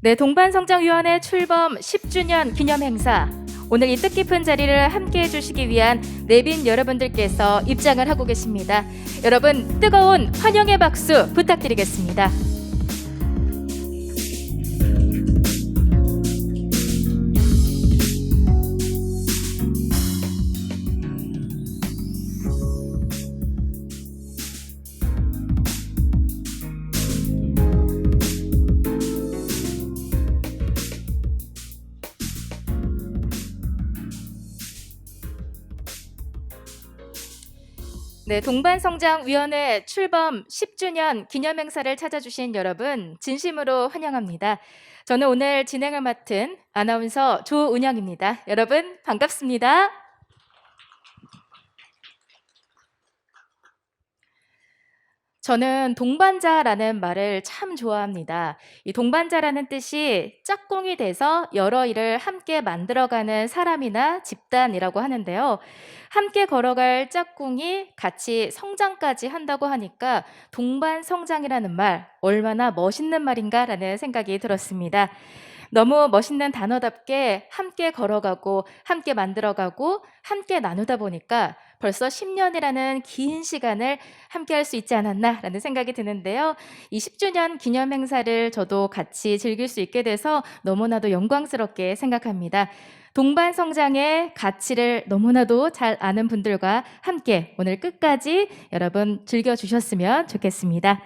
네, 동반성장위원회 출범 10주년 기념 행사. 오늘 이 뜻깊은 자리를 함께해 주시기 위한 내빈 여러분들께서 입장을 하고 계십니다. 여러분, 뜨거운 환영의 박수 부탁드리겠습니다. 네, 동반성장위원회 출범 10주년 기념행사를 찾아주신 여러분 진심으로 환영합니다. 저는 오늘 진행을 맡은 아나운서 조은영입니다. 여러분 반갑습니다. 저는 동반자라는 말을 참 좋아합니다. 이 동반자라는 뜻이 짝꿍이 돼서 여러 일을 함께 만들어가는 사람이나 집단이라고 하는데요. 함께 걸어갈 짝꿍이 같이 성장까지 한다고 하니까 동반성장이라는 말 얼마나 멋있는 말인가라는 생각이 들었습니다. 너무 멋있는 단어답게 함께 걸어가고 함께 만들어가고 함께 나누다 보니까 벌써 10년이라는 긴 시간을 함께 할 수 있지 않았나라는 생각이 드는데요. 이 10주년 기념 행사를 저도 같이 즐길 수 있게 돼서 너무나도 영광스럽게 생각합니다. 동반성장의 가치를 너무나도 잘 아는 분들과 함께 오늘 끝까지 여러분 즐겨주셨으면 좋겠습니다.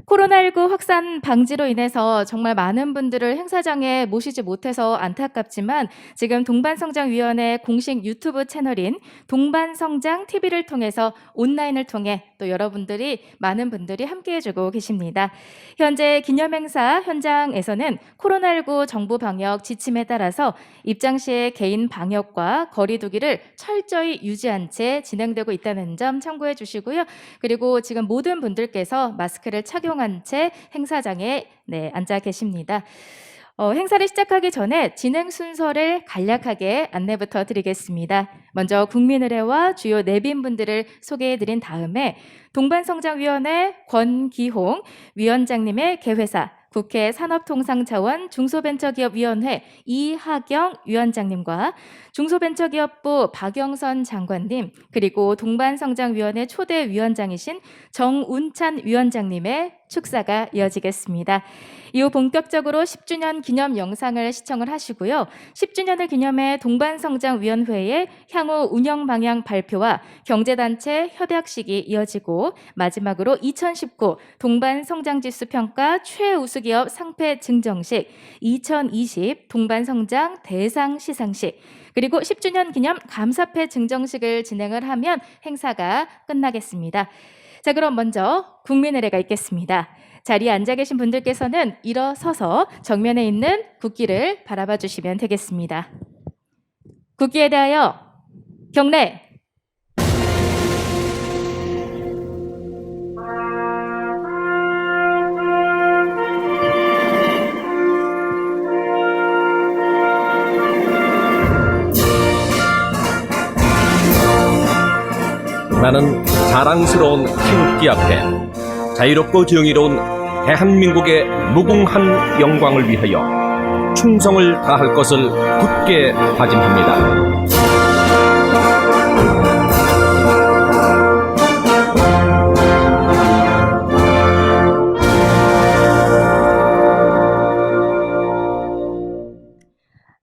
코로나19 확산 방지로 인해서 정말 많은 분들을 행사장에 모시지 못해서 안타깝지만 지금 동반성장위원회 공식 유튜브 채널인 동반성장 TV를 통해서 온라인을 통해 또 여러분들이 많은 분들이 함께해주고 계십니다. 현재 기념행사 현장에서는 코로나19 정부 방역 지침에 따라서 입장 시에 개인 방역과 거리 두기를 철저히 유지한 채 진행되고 있다는 점 참고해 주시고요. 그리고 지금 모든 분들께서 마스크를 착용한 채 행사장에 앉아 계십니다. 행사를 시작하기 전에 진행 순서를 간략하게 안내부터 드리겠습니다. 먼저 국민의례와 주요 내빈분들을 소개해드린 다음에 동반성장위원회 권기홍 위원장님의 개회사 국회 산업통상자원 중소벤처기업위원회 이하경 위원장님과 중소벤처기업부 박영선 장관님 그리고 동반성장위원회 초대 위원장이신 정운찬 위원장님의 축사가 이어지겠습니다. 이후 본격적으로 10주년 기념 영상을 시청을 하시고요. 10주년을 기념해 동반성장위원회의 향후 운영 방향 발표와 경제단체 협약식이 이어지고 마지막으로 2019 동반성장지수 평가 최우수기업 상패 증정식, 2020 동반성장 대상 시상식, 그리고 10주년 기념 감사패 증정식을 진행을 하면 행사가 끝나겠습니다. 자, 그럼 먼저 국민의례가 있겠습니다. 자리에 앉아 계신 분들께서는 일어서서 정면에 있는 국기를 바라봐 주시면 되겠습니다. 국기에 대하여 경례. 나는 자랑스러운 태극기 앞에 자유롭고 정의로운 대한민국의 무궁한 영광을 위하여 충성을 다할 것을 굳게 다짐합니다.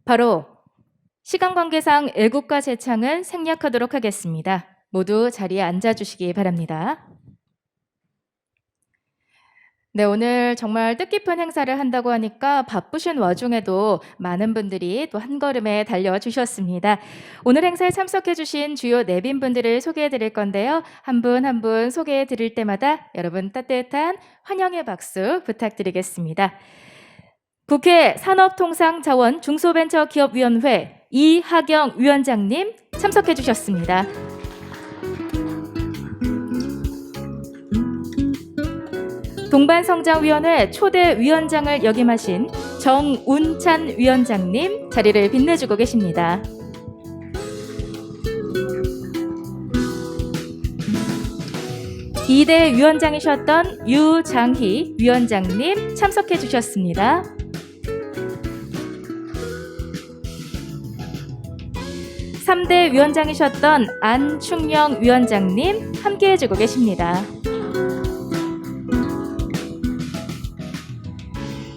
바로 시간 관계상 애국가 제창은 생략하도록 하겠습니다. 모두 자리에 앉아주시기 바랍니다. 네, 오늘 정말 뜻깊은 행사를 한다고 하니까 바쁘신 와중에도 많은 분들이 또 한 걸음에 달려주셨습니다. 오늘 행사에 참석해주신 주요 내빈분들을 소개해드릴 건데요. 한 분 한 분 소개해드릴 때마다 여러분 따뜻한 환영의 박수 부탁드리겠습니다. 국회 산업통상자원 중소벤처기업위원회 이하경 위원장님 참석해주셨습니다. 동반성장위원회 초대 위원장을 역임하신 정운찬 위원장님 자리를 빛내주고 계십니다. 이대 위원장이셨던 유장희 위원장님 참석해 주셨습니다. 3대 위원장이셨던 안충영 위원장님 함께 해주고 계십니다.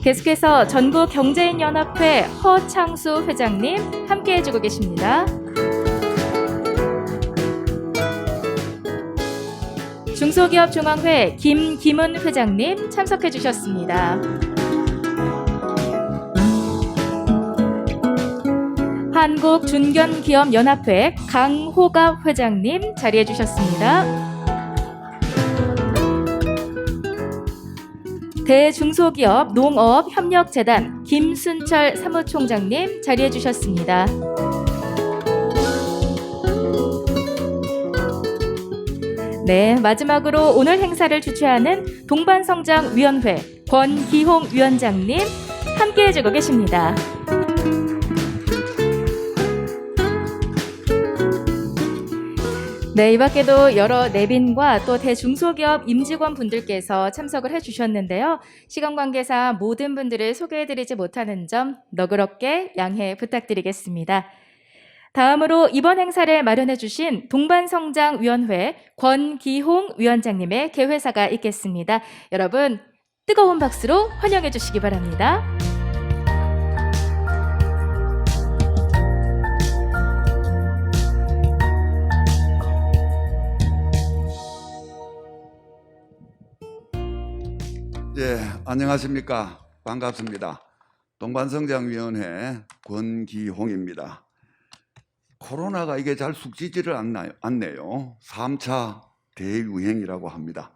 계속해서 전국경제인연합회 허창수 회장님 함께 해주고 계십니다. 중소기업중앙회 김기문 회장님 참석해 주셨습니다. 한국중견기업연합회 강호갑 회장님 자리해 주셨습니다. 대중소기업 농업협력재단 김순철 사무총장님 자리해 주셨습니다. 네, 마지막으로 오늘 행사를 주최하는 동반성장위원회 권기홍 위원장님 함께 해주고 계십니다. 네, 이 밖에도 여러 내빈과 또 대중소기업 임직원 분들께서 참석을 해주셨는데요. 시간 관계상 모든 분들을 소개해드리지 못하는 점 너그럽게 양해 부탁드리겠습니다. 다음으로 이번 행사를 마련해주신 동반성장위원회 권기홍 위원장님의 개회사가 있겠습니다. 여러분 뜨거운 박수로 환영해 주시기 바랍니다. 예, 안녕하십니까. 반갑습니다. 동반성장위원회 권기홍입니다. 코로나가 이게 잘 숙지지를 않네요. 3차 대유행이라고 합니다.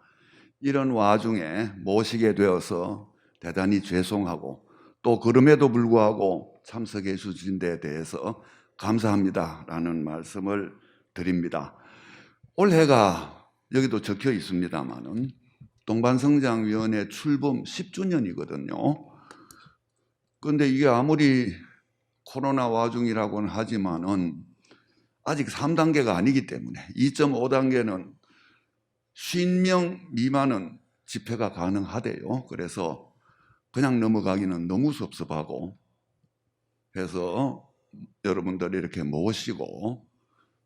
이런 와중에 모시게 되어서 대단히 죄송하고 또 그럼에도 불구하고 참석해 주신 데 대해서 감사합니다라는 말씀을 드립니다. 올해가 여기도 적혀 있습니다만은 동반성장위원회 출범 10주년이거든요. 그런데 이게 아무리 코로나 와중이라고는 하지만은 아직 3단계가 아니기 때문에 2.5단계는 50명 미만은 집회가 가능하대요. 그래서 그냥 넘어가기는 너무 섭섭하고 해서 여러분들 이렇게 모시고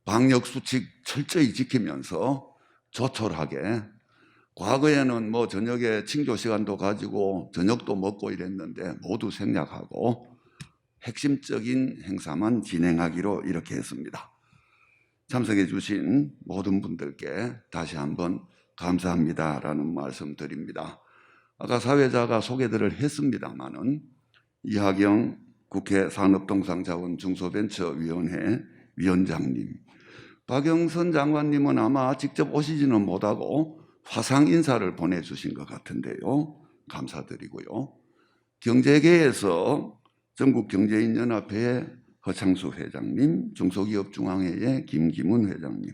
방역수칙 철저히 지키면서 조촐하게, 과거에는 뭐 저녁에 칭조 시간도 가지고 저녁도 먹고 이랬는데 모두 생략하고 핵심적인 행사만 진행하기로 이렇게 했습니다. 참석해 주신 모든 분들께 다시 한번 감사합니다라는 말씀 드립니다. 아까 사회자가 소개들을 했습니다마는 이하경 국회 산업통상자원 중소벤처위원회 위원장님, 박영선 장관님은 아마 직접 오시지는 못하고 화상 인사를 보내주신 것 같은데요. 감사드리고요. 경제계에서 전국경제인연합회의 허창수 회장님, 중소기업중앙회의 김기문 회장님,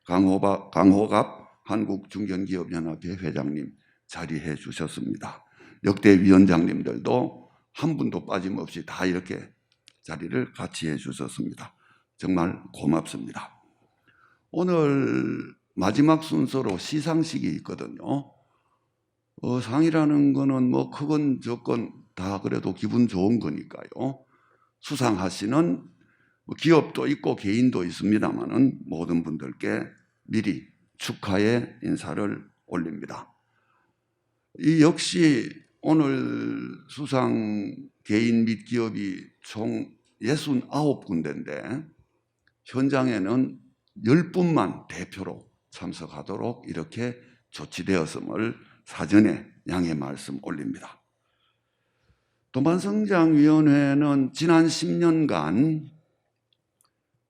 강호갑 한국중견기업연합회 회장님 자리해 주셨습니다. 역대 위원장님들도 한 분도 빠짐없이 다 이렇게 자리를 같이 해 주셨습니다. 정말 고맙습니다. 오늘 마지막 순서로 시상식이 있거든요. 상이라는 거는 뭐 크건 적건 다 그래도 기분 좋은 거니까요. 수상하시는 기업도 있고 개인도 있습니다만은 모든 분들께 미리 축하의 인사를 올립니다. 이 역시 오늘 수상 개인 및 기업이 총 69군데인데 현장에는 10분만 대표로 참석하도록 이렇게 조치되었음을 사전에 양해 말씀 올립니다. 동반성장위원회는 지난 10년간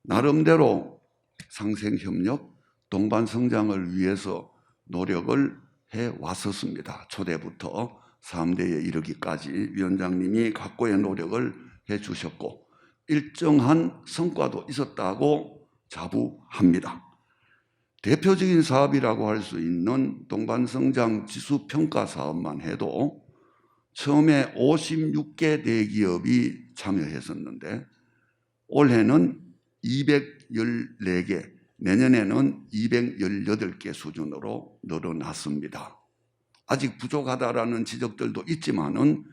나름대로 상생협력, 동반성장을 위해서 노력을 해왔었습니다. 초대부터 3대에 이르기까지 위원장님이 각고의 노력을 해주셨고 일정한 성과도 있었다고 자부합니다. 대표적인 사업이라고 할 수 있는 동반성장 지수평가 사업만 해도 처음에 56개 대기업이 참여했었는데 올해는 214개, 내년에는 218개 수준으로 늘어났습니다. 아직 부족하다라는 지적들도 있지만은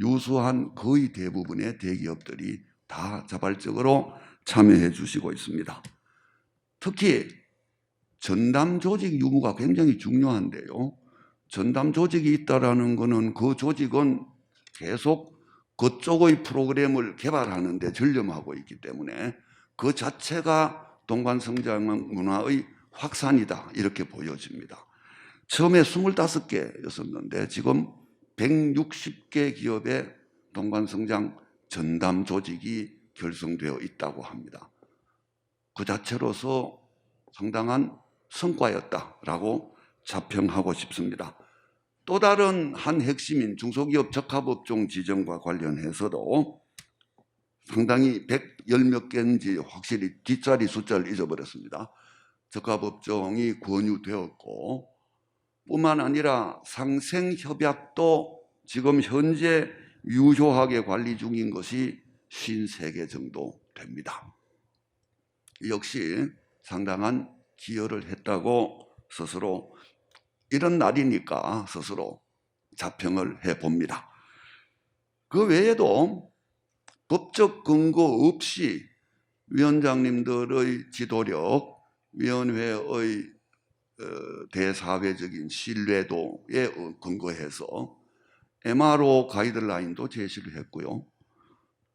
유수한 거의 대부분의 대기업들이 다 자발적으로 참여해 주시고 있습니다. 특히 전담 조직 유무가 굉장히 중요한데요. 전담 조직이 있다라는 것은 그 조직은 계속 그쪽의 프로그램을 개발하는 데 전념하고 있기 때문에 그 자체가 동반성장 문화의 확산이다 이렇게 보여집니다. 처음에 25개였었는데 지금 160개 기업의 동반성장 전담 조직이 결성되어 있다고 합니다. 그 자체로서 상당한 성과였다라고 자평하고 싶습니다. 또 다른 한 핵심인 중소기업 적합업종 지정과 관련해서도 상당히 110몇 개인지 확실히 뒷자리 숫자를 잊어버렸습니다. 적합업종이 권유되었고 뿐만 아니라 상생협약도 지금 현재 유효하게 관리 중인 것이 53개 정도 됩니다. 역시 상당한 기여를 했다고 스스로 이런 날이니까 스스로 자평을 해봅니다. 그 외에도 법적 근거 없이 위원장님들의 지도력, 위원회의 대사회적인 신뢰도에 근거해서 MRO 가이드라인도 제시를 했고요.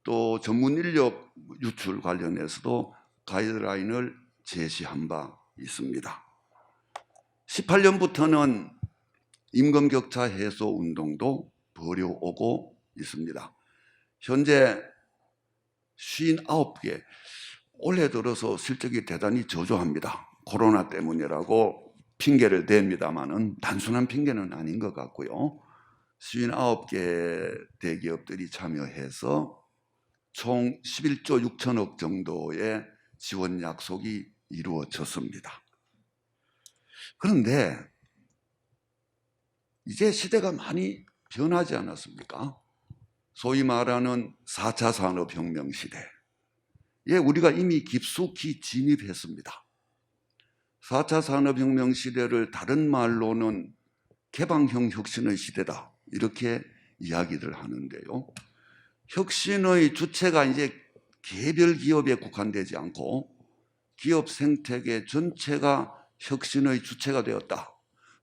또 전문 인력 유출 관련해서도 가이드라인을 제시한 바 있습니다. 18년부터는 임금격차 해소 운동도 벌여오고 있습니다. 현재 59개, 올해 들어서 실적이 대단히 저조합니다. 코로나 때문이라고 핑계를 댑니다만은 단순한 핑계는 아닌 것 같고요. 59개 대기업들이 참여해서 총 11조 6천억 정도의 지원 약속이 이루어졌습니다. 그런데 이제 시대가 많이 변하지 않았습니까? 소위 말하는 4차 산업혁명 시대에 우리가 이미 깊숙이 진입했습니다. 4차 산업혁명 시대를 다른 말로는 개방형 혁신의 시대다 이렇게 이야기를 하는데요. 혁신의 주체가 이제 개별 기업에 국한되지 않고 기업 생태계 전체가 혁신의 주체가 되었다.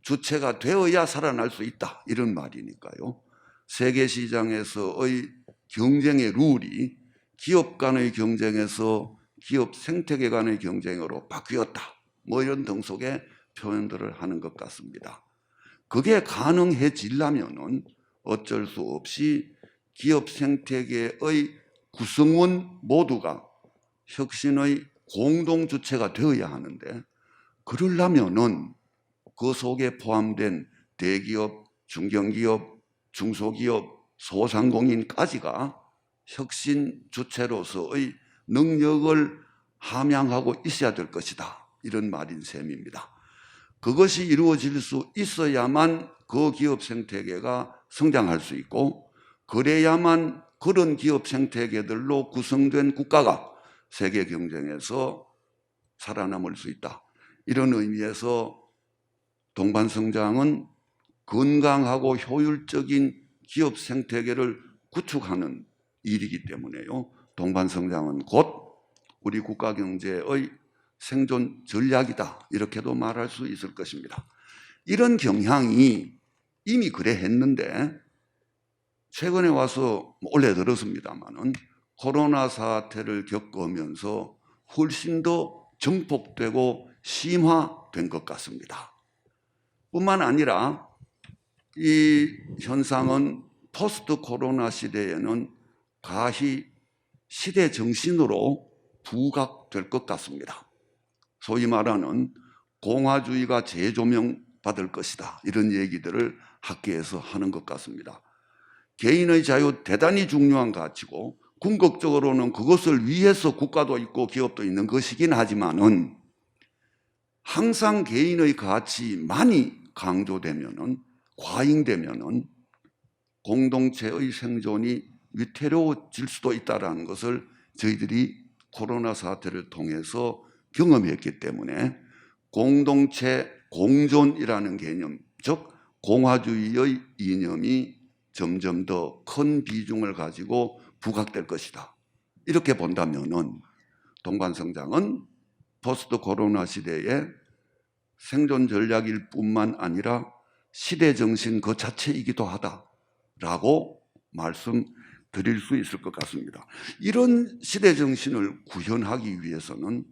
주체가 되어야 살아날 수 있다. 이런 말이니까요. 세계 시장에서의 경쟁의 룰이 기업 간의 경쟁에서 기업 생태계 간의 경쟁으로 바뀌었다. 뭐 이런 등속의 표현들을 하는 것 같습니다. 그게 가능해지려면은 어쩔 수 없이 기업 생태계의 구성원 모두가 혁신의 공동 주체가 되어야 하는데 그러려면은 그 속에 포함된 대기업, 중견기업, 중소기업, 소상공인까지가 혁신 주체로서의 능력을 함양하고 있어야 될 것이다. 이런 말인 셈입니다. 그것이 이루어질 수 있어야만 그 기업 생태계가 성장할 수 있고 그래야만 그런 기업 생태계들로 구성된 국가가 세계 경쟁에서 살아남을 수 있다. 이런 의미에서 동반성장은 건강하고 효율적인 기업 생태계를 구축하는 일이기 때문에요. 동반성장은 곧 우리 국가 경제의 생존 전략이다. 이렇게도 말할 수 있을 것입니다. 이런 경향이 이미 그래 했는데 최근에 와서 올해 들었습니다마는 코로나 사태를 겪으면서 훨씬 더 증폭되고 심화된 것 같습니다. 뿐만 아니라 이 현상은 포스트 코로나 시대에는 가히 시대 정신으로 부각될 것 같습니다. 소위 말하는 공화주의가 재조명받을 것이다. 이런 얘기들을 학계에서 하는 것 같습니다. 개인의 자유 대단히 중요한 가치고 궁극적으로는 그것을 위해서 국가도 있고 기업도 있는 것이긴 하지만은 항상 개인의 가치만이 강조되면은 과잉되면은 공동체의 생존이 위태로워질 수도 있다는 것을 저희들이 코로나 사태를 통해서 경험했기 때문에 공동체 공존이라는 개념, 즉 공화주의의 이념이 점점 더 큰 비중을 가지고 부각될 것이다. 이렇게 본다면은 동반성장은 포스트 코로나 시대에 생존 전략일 뿐만 아니라 시대 정신 그 자체이기도 하다라고 말씀드릴 수 있을 것 같습니다. 이런 시대 정신을 구현하기 위해서는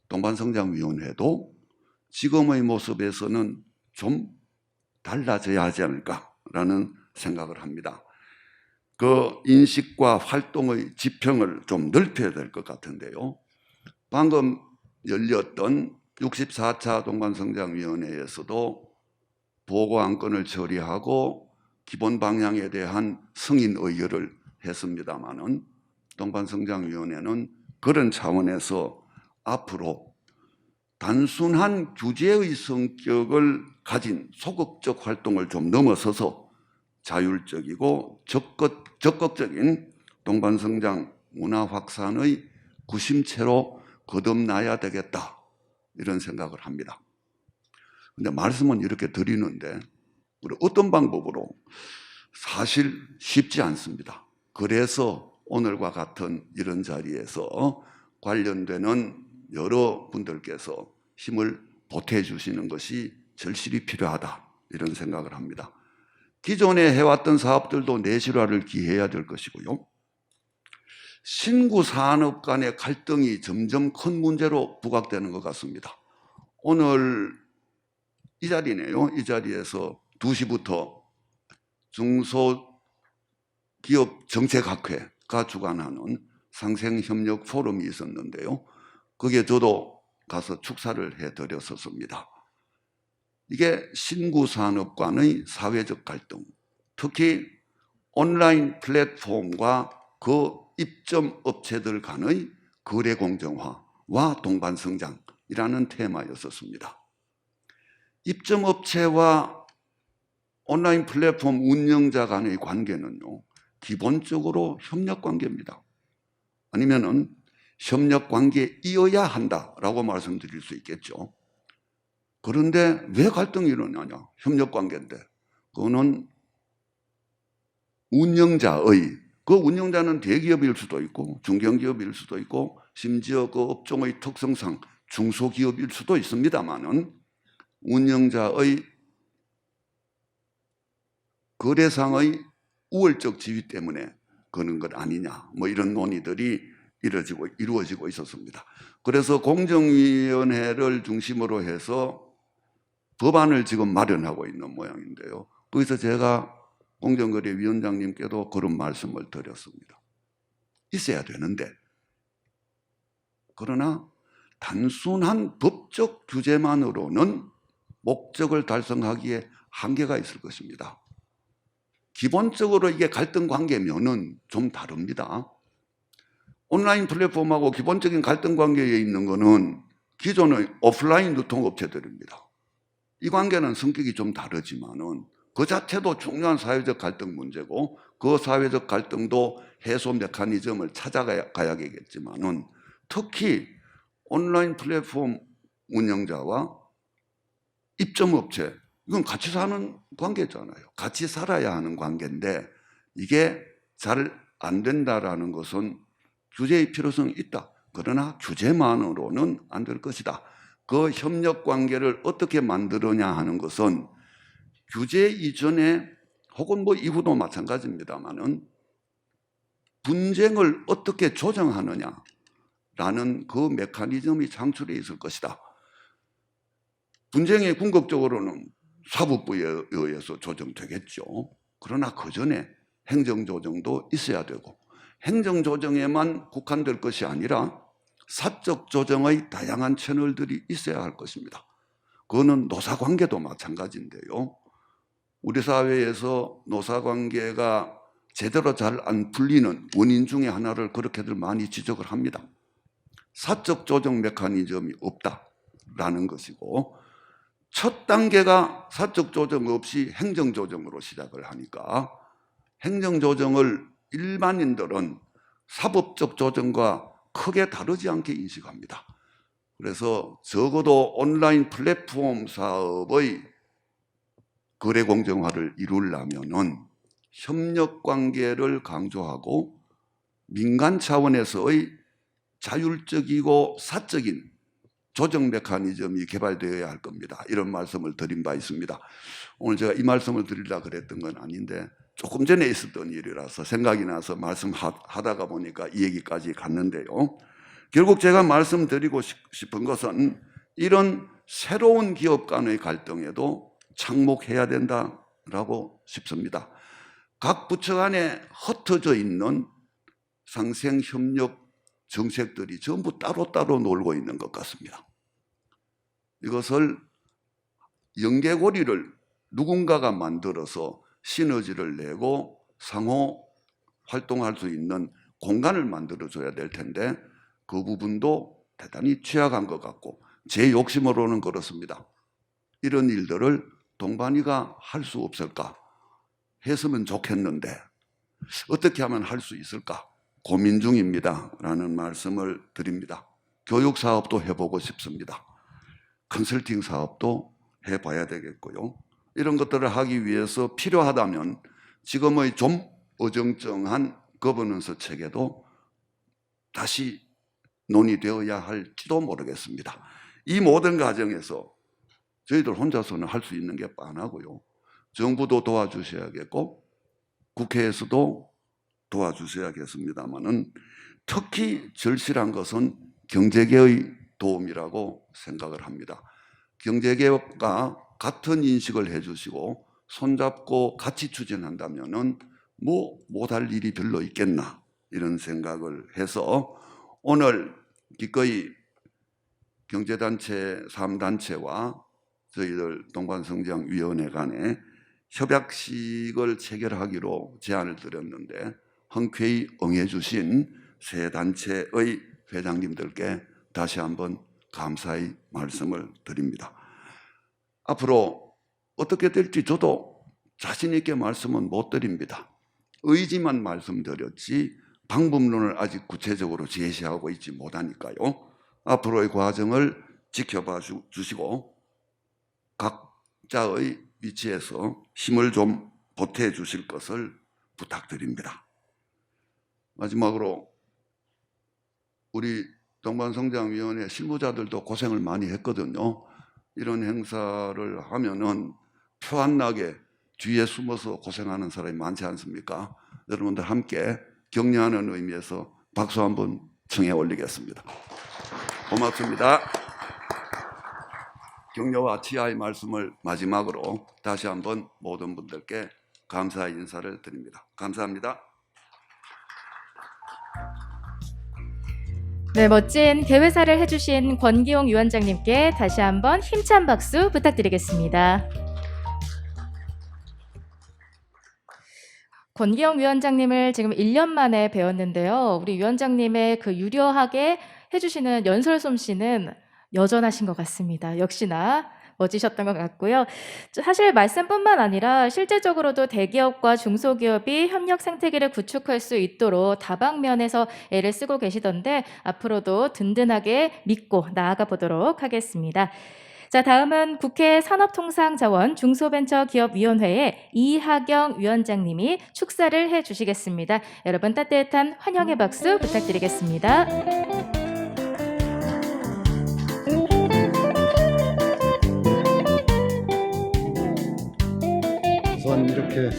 동반성장위원회도 지금의 모습에서는 좀 달라져야 하지 않을까라는 생각을 합니다. 그 인식과 활동의 지평을 좀 넓혀야 될 것 같은데요. 방금 열렸던 64차 동반성장위원회에서도 보고안건을 처리하고 기본 방향에 대한 승인 의결을 했습니다마는 동반성장위원회는 그런 차원에서 앞으로 단순한 규제의 성격을 가진 소극적 활동을 좀 넘어서서 자율적이고 적극적인 동반성장 문화 확산의 구심체로 거듭나야 되겠다, 이런 생각을 합니다. 근데 말씀은 이렇게 드리는데 우리 어떤 방법으로, 사실 쉽지 않습니다. 그래서 오늘과 같은 이런 자리에서 관련되는 여러 분들께서 힘을 보태주시는 것이 절실히 필요하다, 이런 생각을 합니다. 기존에 해왔던 사업들도 내실화를 기해야 될 것이고요. 신구 산업 간의 갈등이 점점 큰 문제로 부각되는 것 같습니다. 오늘 이 자리네요. 이 자리에서 2시부터 중소기업 정책학회가 주관하는 상생협력 포럼이 있었는데요. 거기에 저도 가서 축사를 해드렸었습니다. 이게 신구 산업 간의 사회적 갈등, 특히 온라인 플랫폼과 그 입점 업체들 간의 거래 공정화와 동반성장이라는 테마였었습니다. 입점 업체와 온라인 플랫폼 운영자 간의 관계는요, 기본적으로 협력 관계입니다. 아니면은 협력 관계이어야 한다라고 말씀드릴 수 있겠죠. 그런데 왜 갈등이 일어나냐? 협력 관계인데. 그거는 운영자의, 그 운영자는 대기업일 수도 있고 중견기업일 수도 있고 심지어 그 업종의 특성상 중소기업일 수도 있습니다만은 운영자의 거래상의 우월적 지위 때문에 그런 것 아니냐, 뭐 이런 논의들이 이루어지고 있었습니다. 그래서 공정위원회를 중심으로 해서 법안을 지금 마련하고 있는 모양인데요. 거기서 제가 공정거래위원장님께도 그런 말씀을 드렸습니다. 있어야 되는데, 그러나 단순한 법적 규제만으로는 목적을 달성하기에 한계가 있을 것입니다. 기본적으로 이게 갈등 관계면은 좀 다릅니다. 온라인 플랫폼하고 기본적인 갈등 관계에 있는 것은 기존의 오프라인 유통업체들입니다. 이 관계는 성격이 좀 다르지만은 그 자체도 중요한 사회적 갈등 문제고 그 사회적 갈등도 해소 메커니즘을 찾아가야겠지만은 특히 온라인 플랫폼 운영자와 입점업체, 이건 같이 사는 관계잖아요. 같이 살아야 하는 관계인데 이게 잘 안 된다라는 것은 규제의 필요성이 있다. 그러나 규제만으로는 안 될 것이다. 그 협력 관계를 어떻게 만들느냐 하는 것은 규제 이전에 혹은 뭐 이후도 마찬가지입니다만은 분쟁을 어떻게 조정하느냐라는 그 메커니즘이 창출해 있을 것이다. 분쟁이 궁극적으로는 사법부에 의해서 조정되겠죠. 그러나 그 전에 행정조정도 있어야 되고 행정조정에만 국한될 것이 아니라 사적 조정의 다양한 채널들이 있어야 할 것입니다. 그거는 노사관계도 마찬가지인데요. 우리 사회에서 노사관계가 제대로 잘 안 풀리는 원인 중에 하나를 그렇게들 많이 지적을 합니다. 사적 조정 메커니즘이 없다라는 것이고 첫 단계가 사적 조정 없이 행정조정으로 시작을 하니까 행정조정을 일반인들은 사법적 조정과 크게 다르지 않게 인식합니다. 그래서 적어도 온라인 플랫폼 사업의 거래 공정화를 이루려면은 협력 관계를 강조하고 민간 차원에서의 자율적이고 사적인 조정 메커니즘이 개발되어야 할 겁니다. 이런 말씀을 드린 바 있습니다. 오늘 제가 이 말씀을 드리려고 그랬던 건 아닌데 조금 전에 있었던 일이라서 생각이 나서 말씀하다가 보니까 이 얘기까지 갔는데요. 결국 제가 말씀드리고 싶은 것은 이런 새로운 기업 간의 갈등에도 착목해야 된다라고 싶습니다. 각 부처 간에 흩어져 있는 상생협력 정책들이 전부 따로따로 놀고 있는 것 같습니다. 이것을 연계고리를 누군가가 만들어서 시너지를 내고 상호 활동할 수 있는 공간을 만들어줘야 될 텐데 그 부분도 대단히 취약한 것 같고 제 욕심으로는 그렇습니다. 이런 일들을 동반이가 할 수 없을까? 했으면 좋겠는데 어떻게 하면 할 수 있을까? 고민 중입니다. 라는 말씀을 드립니다. 교육 사업도 해보고 싶습니다. 컨설팅 사업도 해봐야 되겠고요. 이런 것들을 하기 위해서 필요하다면 지금의 좀 어정쩡한 거버넌스 체계도 다시 논의되어야 할지도 모르겠습니다. 이 모든 과정에서 저희들 혼자서는 할 수 있는 게 뻔하고요. 정부도 도와주셔야겠고 국회에서도 도와주셔야겠습니다만은 특히 절실한 것은 경제계의 도움이라고 생각을 합니다. 경제계가 같은 인식을 해주시고 손잡고 같이 추진한다면은 뭐 못할 일이 별로 있겠나 이런 생각을 해서 오늘 기꺼이 경제단체 3단체와 저희들 동반성장위원회 간에 협약식을 체결하기로 제안을 드렸는데 흔쾌히 응해주신 세 단체의 회장님들께 다시 한번 감사의 말씀을 드립니다. 앞으로 어떻게 될지 저도 자신 있게 말씀은 못 드립니다. 의지만 말씀드렸지 방법론을 아직 구체적으로 제시하고 있지 못하니까요. 앞으로의 과정을 지켜봐 주시고 각자의 위치에서 힘을 좀 보태 주실 것을 부탁드립니다. 마지막으로 우리 동반성장위원회 실무자들도 고생을 많이 했거든요. 이런 행사를 하면은 표 안 나게 뒤에 숨어서 고생하는 사람이 많지 않습니까? 여러분들 함께 격려하는 의미에서 박수 한번 청해 올리겠습니다. 고맙습니다. 격려와 치하의 말씀을 마지막으로 다시 한번 모든 분들께 감사의 인사를 드립니다. 감사합니다. 네, 멋진 개회사를 해주신 권기용 위원장님께 다시 한번 힘찬 박수 부탁드리겠습니다. 권기용 위원장님을 지금 1년 만에 뵈었는데요. 우리 위원장님의 그 유려하게 해주시는 연설 솜씨는 여전하신 것 같습니다. 역시나 멋지셨던 것 같고요. 사실 말씀뿐만 아니라 실제적으로도 대기업과 중소기업이 협력 생태계를 구축할 수 있도록 다방면에서 애를 쓰고 계시던데 앞으로도 든든하게 믿고 나아가 보도록 하겠습니다. 자, 다음은 국회 산업통상자원 중소벤처기업위원회의 이하경 위원장님이 축사를 해주시겠습니다. 여러분 따뜻한 환영의 박수 부탁드리겠습니다. 우선 이렇게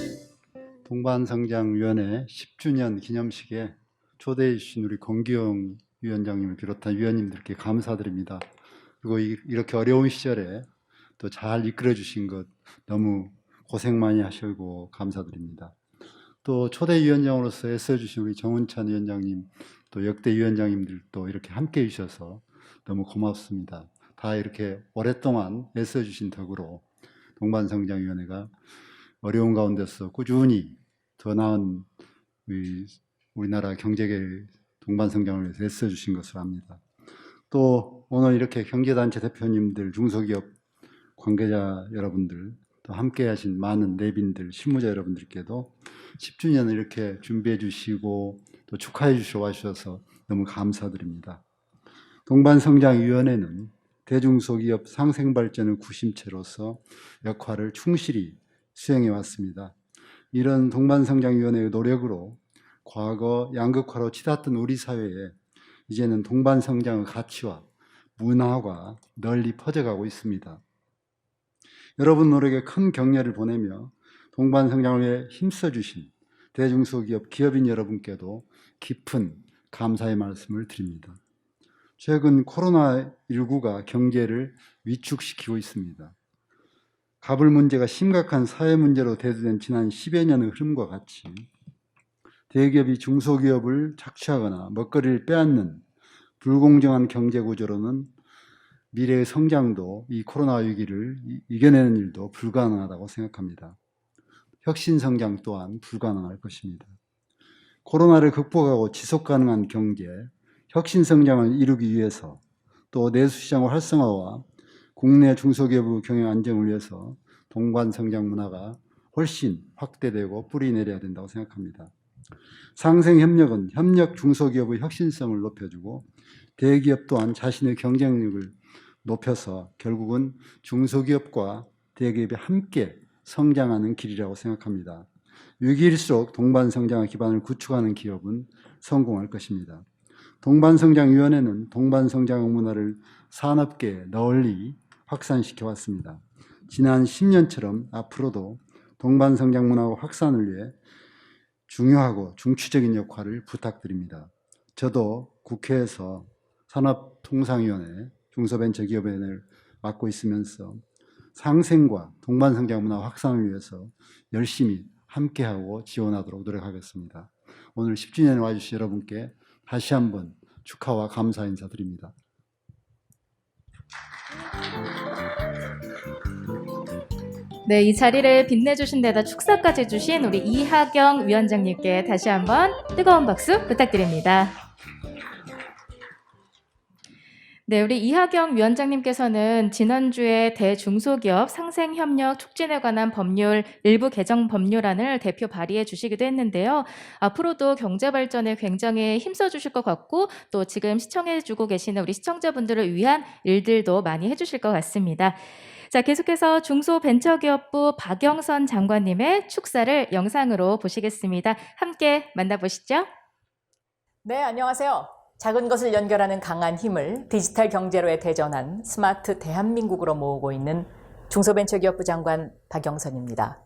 동반성장위원회 10주년 기념식에 초대해 주신 우리 권기용 위원장님을 비롯한 위원님들께 감사드립니다. 그리고 이렇게 어려운 시절에 또 잘 이끌어 주신 것 너무 고생 많이 하시고 감사드립니다. 또 초대위원장으로서 애써주신 우리 정운찬 위원장님, 또 역대 위원장님들도 이렇게 함께 해주셔서 너무 고맙습니다. 다 이렇게 오랫동안 애써주신 덕으로 동반성장위원회가 어려운 가운데서 꾸준히 더 나은 우리나라 경제계 동반성장을 위해서 애써주신 것으로 압니다. 또 오늘 이렇게 경제단체 대표님들, 중소기업 관계자 여러분들, 또 함께 하신 많은 내빈들, 실무자 여러분들께도 10주년을 이렇게 준비해 주시고 또 축하해 주셔서 너무 감사드립니다. 동반성장위원회는 대중소기업 상생발전의 구심체로서 역할을 충실히 수행해 왔습니다. 이런 동반성장위원회의 노력으로 과거 양극화로 치닫던 우리 사회에 이제는 동반 성장의 가치와 문화가 널리 퍼져가고 있습니다. 여러분 노력에 큰 격려를 보내며 동반 성장을 위해 힘써주신 대중소기업 기업인 여러분께도 깊은 감사의 말씀을 드립니다. 최근 코로나19가 경제를 위축시키고 있습니다. 가불 문제가 심각한 사회 문제로 대두된 지난 10여 년의 흐름과 같이 대기업이 중소기업을 착취하거나 먹거리를 빼앗는 불공정한 경제 구조로는 미래의 성장도 이 코로나 위기를 이겨내는 일도 불가능하다고 생각합니다. 혁신 성장 또한 불가능할 것입니다. 코로나를 극복하고 지속 가능한 경제, 혁신 성장을 이루기 위해서 또 내수시장 활성화와 국내 중소기업의 경영 안정을 위해서 동반 성장 문화가 훨씬 확대되고 뿌리 내려야 된다고 생각합니다. 상생 협력은 협력 중소기업의 혁신성을 높여주고 대기업 또한 자신의 경쟁력을 높여서 결국은 중소기업과 대기업이 함께 성장하는 길이라고 생각합니다. 위기일수록 동반성장의 기반을 구축하는 기업은 성공할 것입니다. 동반성장위원회는 동반성장 문화를 산업계에 널리 확산시켜 왔습니다. 지난 10년처럼 앞으로도 동반성장 문화 확산을 위해 중요하고 중추적인 역할을 부탁드립니다. 저도 국회에서 산업통상위원회, 중소벤처기업위원회를 맡고 있으면서 상생과 동반성장 문화 확산을 위해서 열심히 함께하고 지원하도록 노력하겠습니다. 오늘 10주년에 와주신 여러분께 다시 한번 축하와 감사 인사드립니다. 네, 이 자리를 빛내주신 데다 축사까지 해주신 우리 이하경 위원장님께 다시 한번 뜨거운 박수 부탁드립니다. 네, 우리 이하경 위원장님께서는 지난주에 대중소기업 상생협력 촉진에 관한 법률 일부 개정 법률안을 대표 발의해 주시기도 했는데요. 앞으로도 경제 발전에 굉장히 힘써 주실 것 같고 또 지금 시청해 주고 계시는 우리 시청자분들을 위한 일들도 많이 해주실 것 같습니다. 자, 계속해서 중소벤처기업부 박영선 장관님의 축사를 영상으로 보시겠습니다. 함께 만나보시죠. 네, 안녕하세요. 작은 것을 연결하는 강한 힘을 디지털 경제로의 대전한 스마트 대한민국으로 모으고 있는 중소벤처기업부 장관 박영선입니다.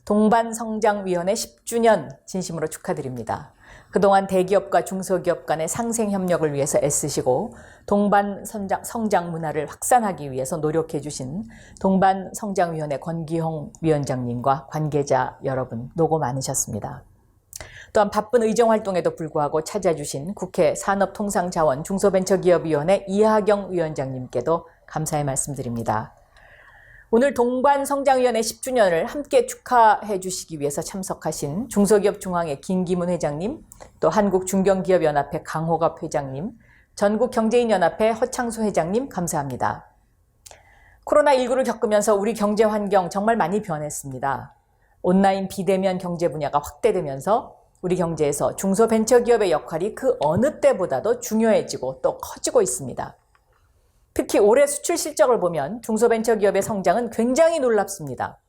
동반성장위원회 10주년 진심으로 축하드립니다. 그동안 대기업과 중소기업 간의 상생협력을 위해서 애쓰시고 동반성장 문화를 확산하기 위해서 노력해 주신 동반성장위원회 권기홍 위원장님과 관계자 여러분 노고 많으셨습니다. 또한 바쁜 의정활동에도 불구하고 찾아주신 국회 산업통상자원 중소벤처기업위원회 이하경 위원장님께도 감사의 말씀드립니다. 오늘 동반성장위원회 10주년을 함께 축하해 주시기 위해서 참석하신 중소기업중앙회 김기문 회장님, 또 한국중견기업연합회 강호갑 회장님, 전국경제인연합회 허창수 회장님 감사합니다. 코로나19를 겪으면서 우리 경제 환경 정말 많이 변했습니다. 온라인 비대면 경제 분야가 확대되면서 우리 경제에서 중소벤처기업의 역할이 그 어느 때보다도 중요해지고 또 커지고 있습니다. 특히 올해 수출 실적을 보면 중소벤처기업의 성장은 굉장히 놀랍습니다.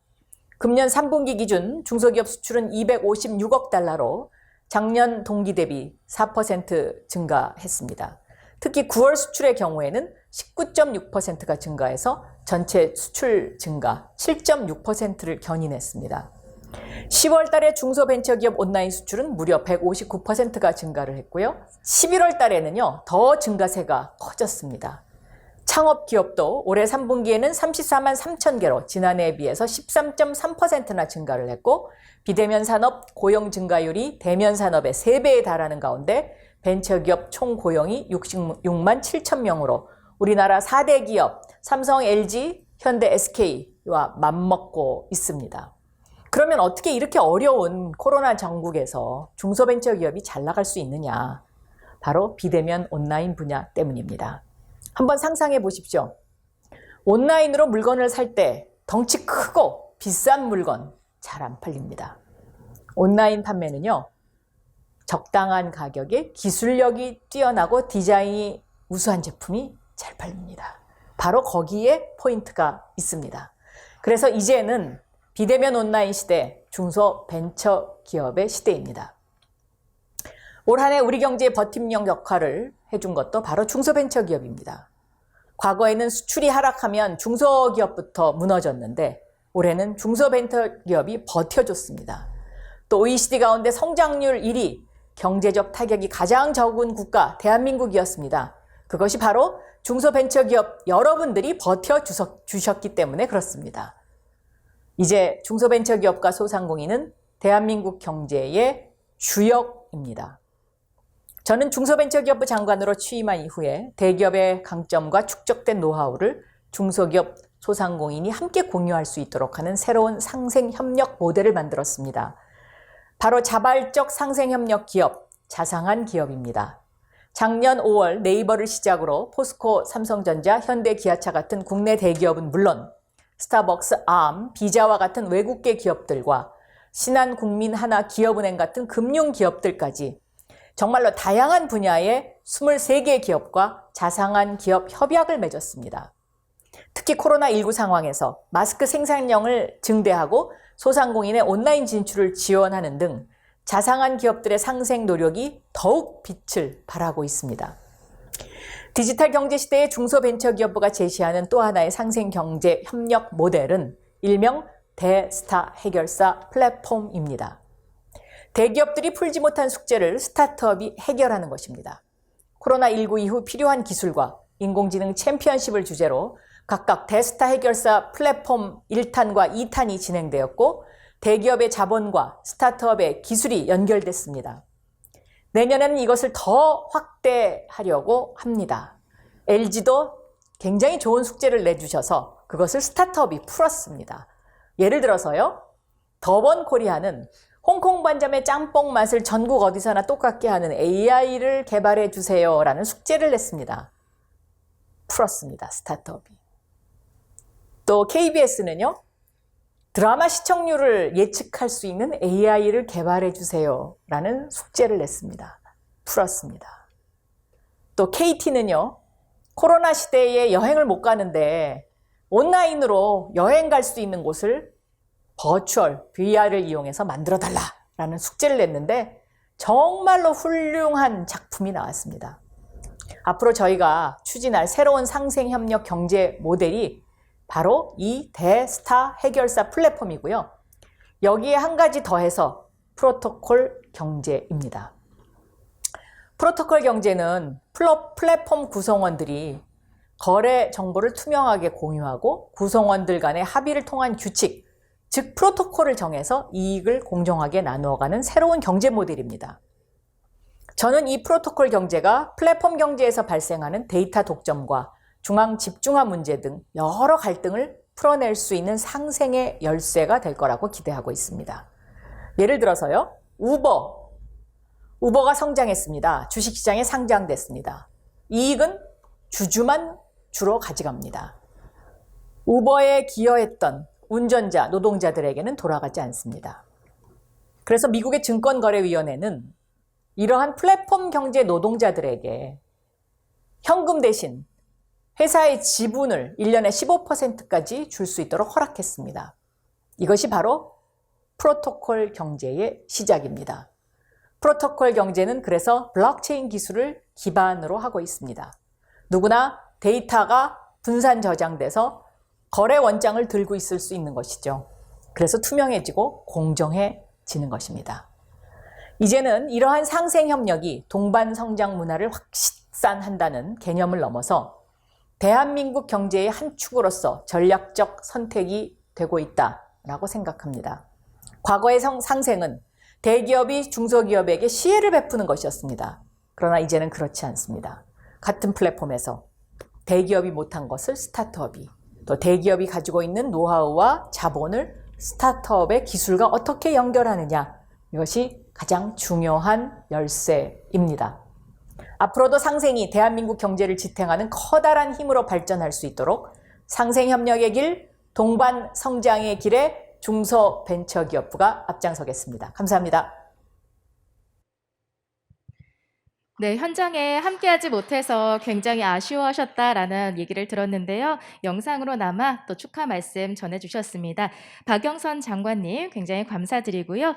금년 3분기 기준 중소기업 수출은 256억 달러로 작년 동기 대비 4% 증가했습니다. 특히 9월 수출의 경우에는 19.6%가 증가해서 전체 수출 증가 7.6%를 견인했습니다. 10월 달에 중소벤처기업 온라인 수출은 무려 159%가 증가를 했고요. 11월 달에는요, 더 증가세가 커졌습니다. 창업기업도 올해 3분기에는 34만 3천 개로 지난해에 비해서 13.3%나 증가를 했고 비대면 산업 고용 증가율이 대면 산업의 3배에 달하는 가운데 벤처기업 총 고용이 66만 7천 명으로 우리나라 4대 기업 삼성, LG, 현대, SK와 맞먹고 있습니다. 그러면 어떻게 이렇게 어려운 코로나 전국에서 중소벤처기업이 잘 나갈 수 있느냐? 바로 비대면 온라인 분야 때문입니다. 한번 상상해 보십시오. 온라인으로 물건을 살 때 덩치 크고 비싼 물건 잘 안 팔립니다. 온라인 판매는요, 적당한 가격에 기술력이 뛰어나고 디자인이 우수한 제품이 잘 팔립니다. 바로 거기에 포인트가 있습니다. 그래서 이제는 비대면 온라인 시대, 중소벤처기업의 시대입니다. 올 한 해 우리 경제의 버팀목 역할을 해준 것도 바로 중소벤처기업입니다. 과거에는 수출이 하락하면 중소기업부터 무너졌는데 올해는 중소벤처기업이 버텨줬습니다. 또 OECD 가운데 성장률 1위, 경제적 타격이 가장 적은 국가 대한민국이었습니다. 그것이 바로 중소벤처기업 여러분들이 버텨주셨기 때문에 그렇습니다. 이제 중소벤처기업과 소상공인은 대한민국 경제의 주역입니다. 저는 중소벤처기업부 장관으로 취임한 이후에 대기업의 강점과 축적된 노하우를 중소기업, 소상공인이 함께 공유할 수 있도록 하는 새로운 상생협력 모델을 만들었습니다. 바로 자발적 상생협력 기업, 자상한 기업입니다. 작년 5월 네이버를 시작으로 포스코, 삼성전자, 현대, 기아차 같은 국내 대기업은 물론 스타벅스, 암, 비자와 같은 외국계 기업들과 신한국민하나 기업은행 같은 금융기업들까지 정말로 다양한 분야의 23개 기업과 자상한 기업 협약을 맺었습니다. 특히 코로나19 상황에서 마스크 생산량을 증대하고 소상공인의 온라인 진출을 지원하는 등 자상한 기업들의 상생 노력이 더욱 빛을 발하고 있습니다. 디지털 경제 시대의 중소벤처기업부가 제시하는 또 하나의 상생경제 협력 모델은 일명 대스타 해결사 플랫폼입니다. 대기업들이 풀지 못한 숙제를 스타트업이 해결하는 것입니다. 코로나19 이후 필요한 기술과 인공지능 챔피언십을 주제로 각각 대스타 해결사 플랫폼 1탄과 2탄이 진행되었고 대기업의 자본과 스타트업의 기술이 연결됐습니다. 내년에는 이것을 더 확대하려고 합니다. LG도 굉장히 좋은 숙제를 내주셔서 그것을 스타트업이 풀었습니다. 예를 들어서요, 더번 코리아는 홍콩 반점의 짬뽕 맛을 전국 어디서나 똑같게 하는 AI를 개발해 주세요 라는 숙제를 냈습니다. 풀었습니다, 스타트업이. 또 KBS는요, 드라마 시청률을 예측할 수 있는 AI를 개발해 주세요 라는 숙제를 냈습니다. 풀었습니다. 또 KT는요, 코로나 시대에 여행을 못 가는데 온라인으로 여행 갈 수 있는 곳을 버추얼 VR을 이용해서 만들어달라 라는 숙제를 냈는데 정말로 훌륭한 작품이 나왔습니다. 앞으로 저희가 추진할 새로운 상생협력 경제 모델이 바로 이 대스타 해결사 플랫폼이고요. 여기에 한 가지 더해서 프로토콜 경제입니다. 프로토콜 경제는 플랫폼 구성원들이 거래 정보를 투명하게 공유하고 구성원들 간의 합의를 통한 규칙, 즉 프로토콜을 정해서 이익을 공정하게 나누어가는 새로운 경제 모델입니다. 저는 이 프로토콜 경제가 플랫폼 경제에서 발생하는 데이터 독점과 중앙 집중화 문제 등 여러 갈등을 풀어낼 수 있는 상생의 열쇠가 될 거라고 기대하고 있습니다. 예를 들어서요, 우버가 성장했습니다. 주식시장에 상장됐습니다. 이익은 주주만 주로 가져갑니다. 우버에 기여했던 운전자, 노동자들에게는 돌아가지 않습니다. 그래서 미국의 증권거래위원회는 이러한 플랫폼 경제 노동자들에게 현금 대신 회사의 지분을 1년에 15%까지 줄 수 있도록 허락했습니다. 이것이 바로 프로토콜 경제의 시작입니다. 프로토콜 경제는 그래서 블록체인 기술을 기반으로 하고 있습니다. 누구나 데이터가 분산 저장돼서 거래 원장을 들고 있을 수 있는 것이죠. 그래서 투명해지고 공정해지는 것입니다. 이제는 이러한 상생협력이 동반 성장 문화를 확산한다는 개념을 넘어서 대한민국 경제의 한 축으로서 전략적 선택이 되고 있다라고 생각합니다. 과거의 상생은 대기업이 중소기업에게 시혜를 베푸는 것이었습니다. 그러나 이제는 그렇지 않습니다. 같은 플랫폼에서 대기업이 못한 것을 스타트업이, 또 대기업이 가지고 있는 노하우와 자본을 스타트업의 기술과 어떻게 연결하느냐, 이것이 가장 중요한 열쇠입니다. 앞으로도 상생이 대한민국 경제를 지탱하는 커다란 힘으로 발전할 수 있도록 상생협력의 길, 동반 성장의 길에 중소벤처기업부가 앞장서겠습니다. 감사합니다. 네, 현장에 함께하지 못해서 굉장히 아쉬워하셨다라는 얘기를 들었는데요. 영상으로나마 또 축하 말씀 전해주셨습니다. 박영선 장관님 굉장히 감사드리고요.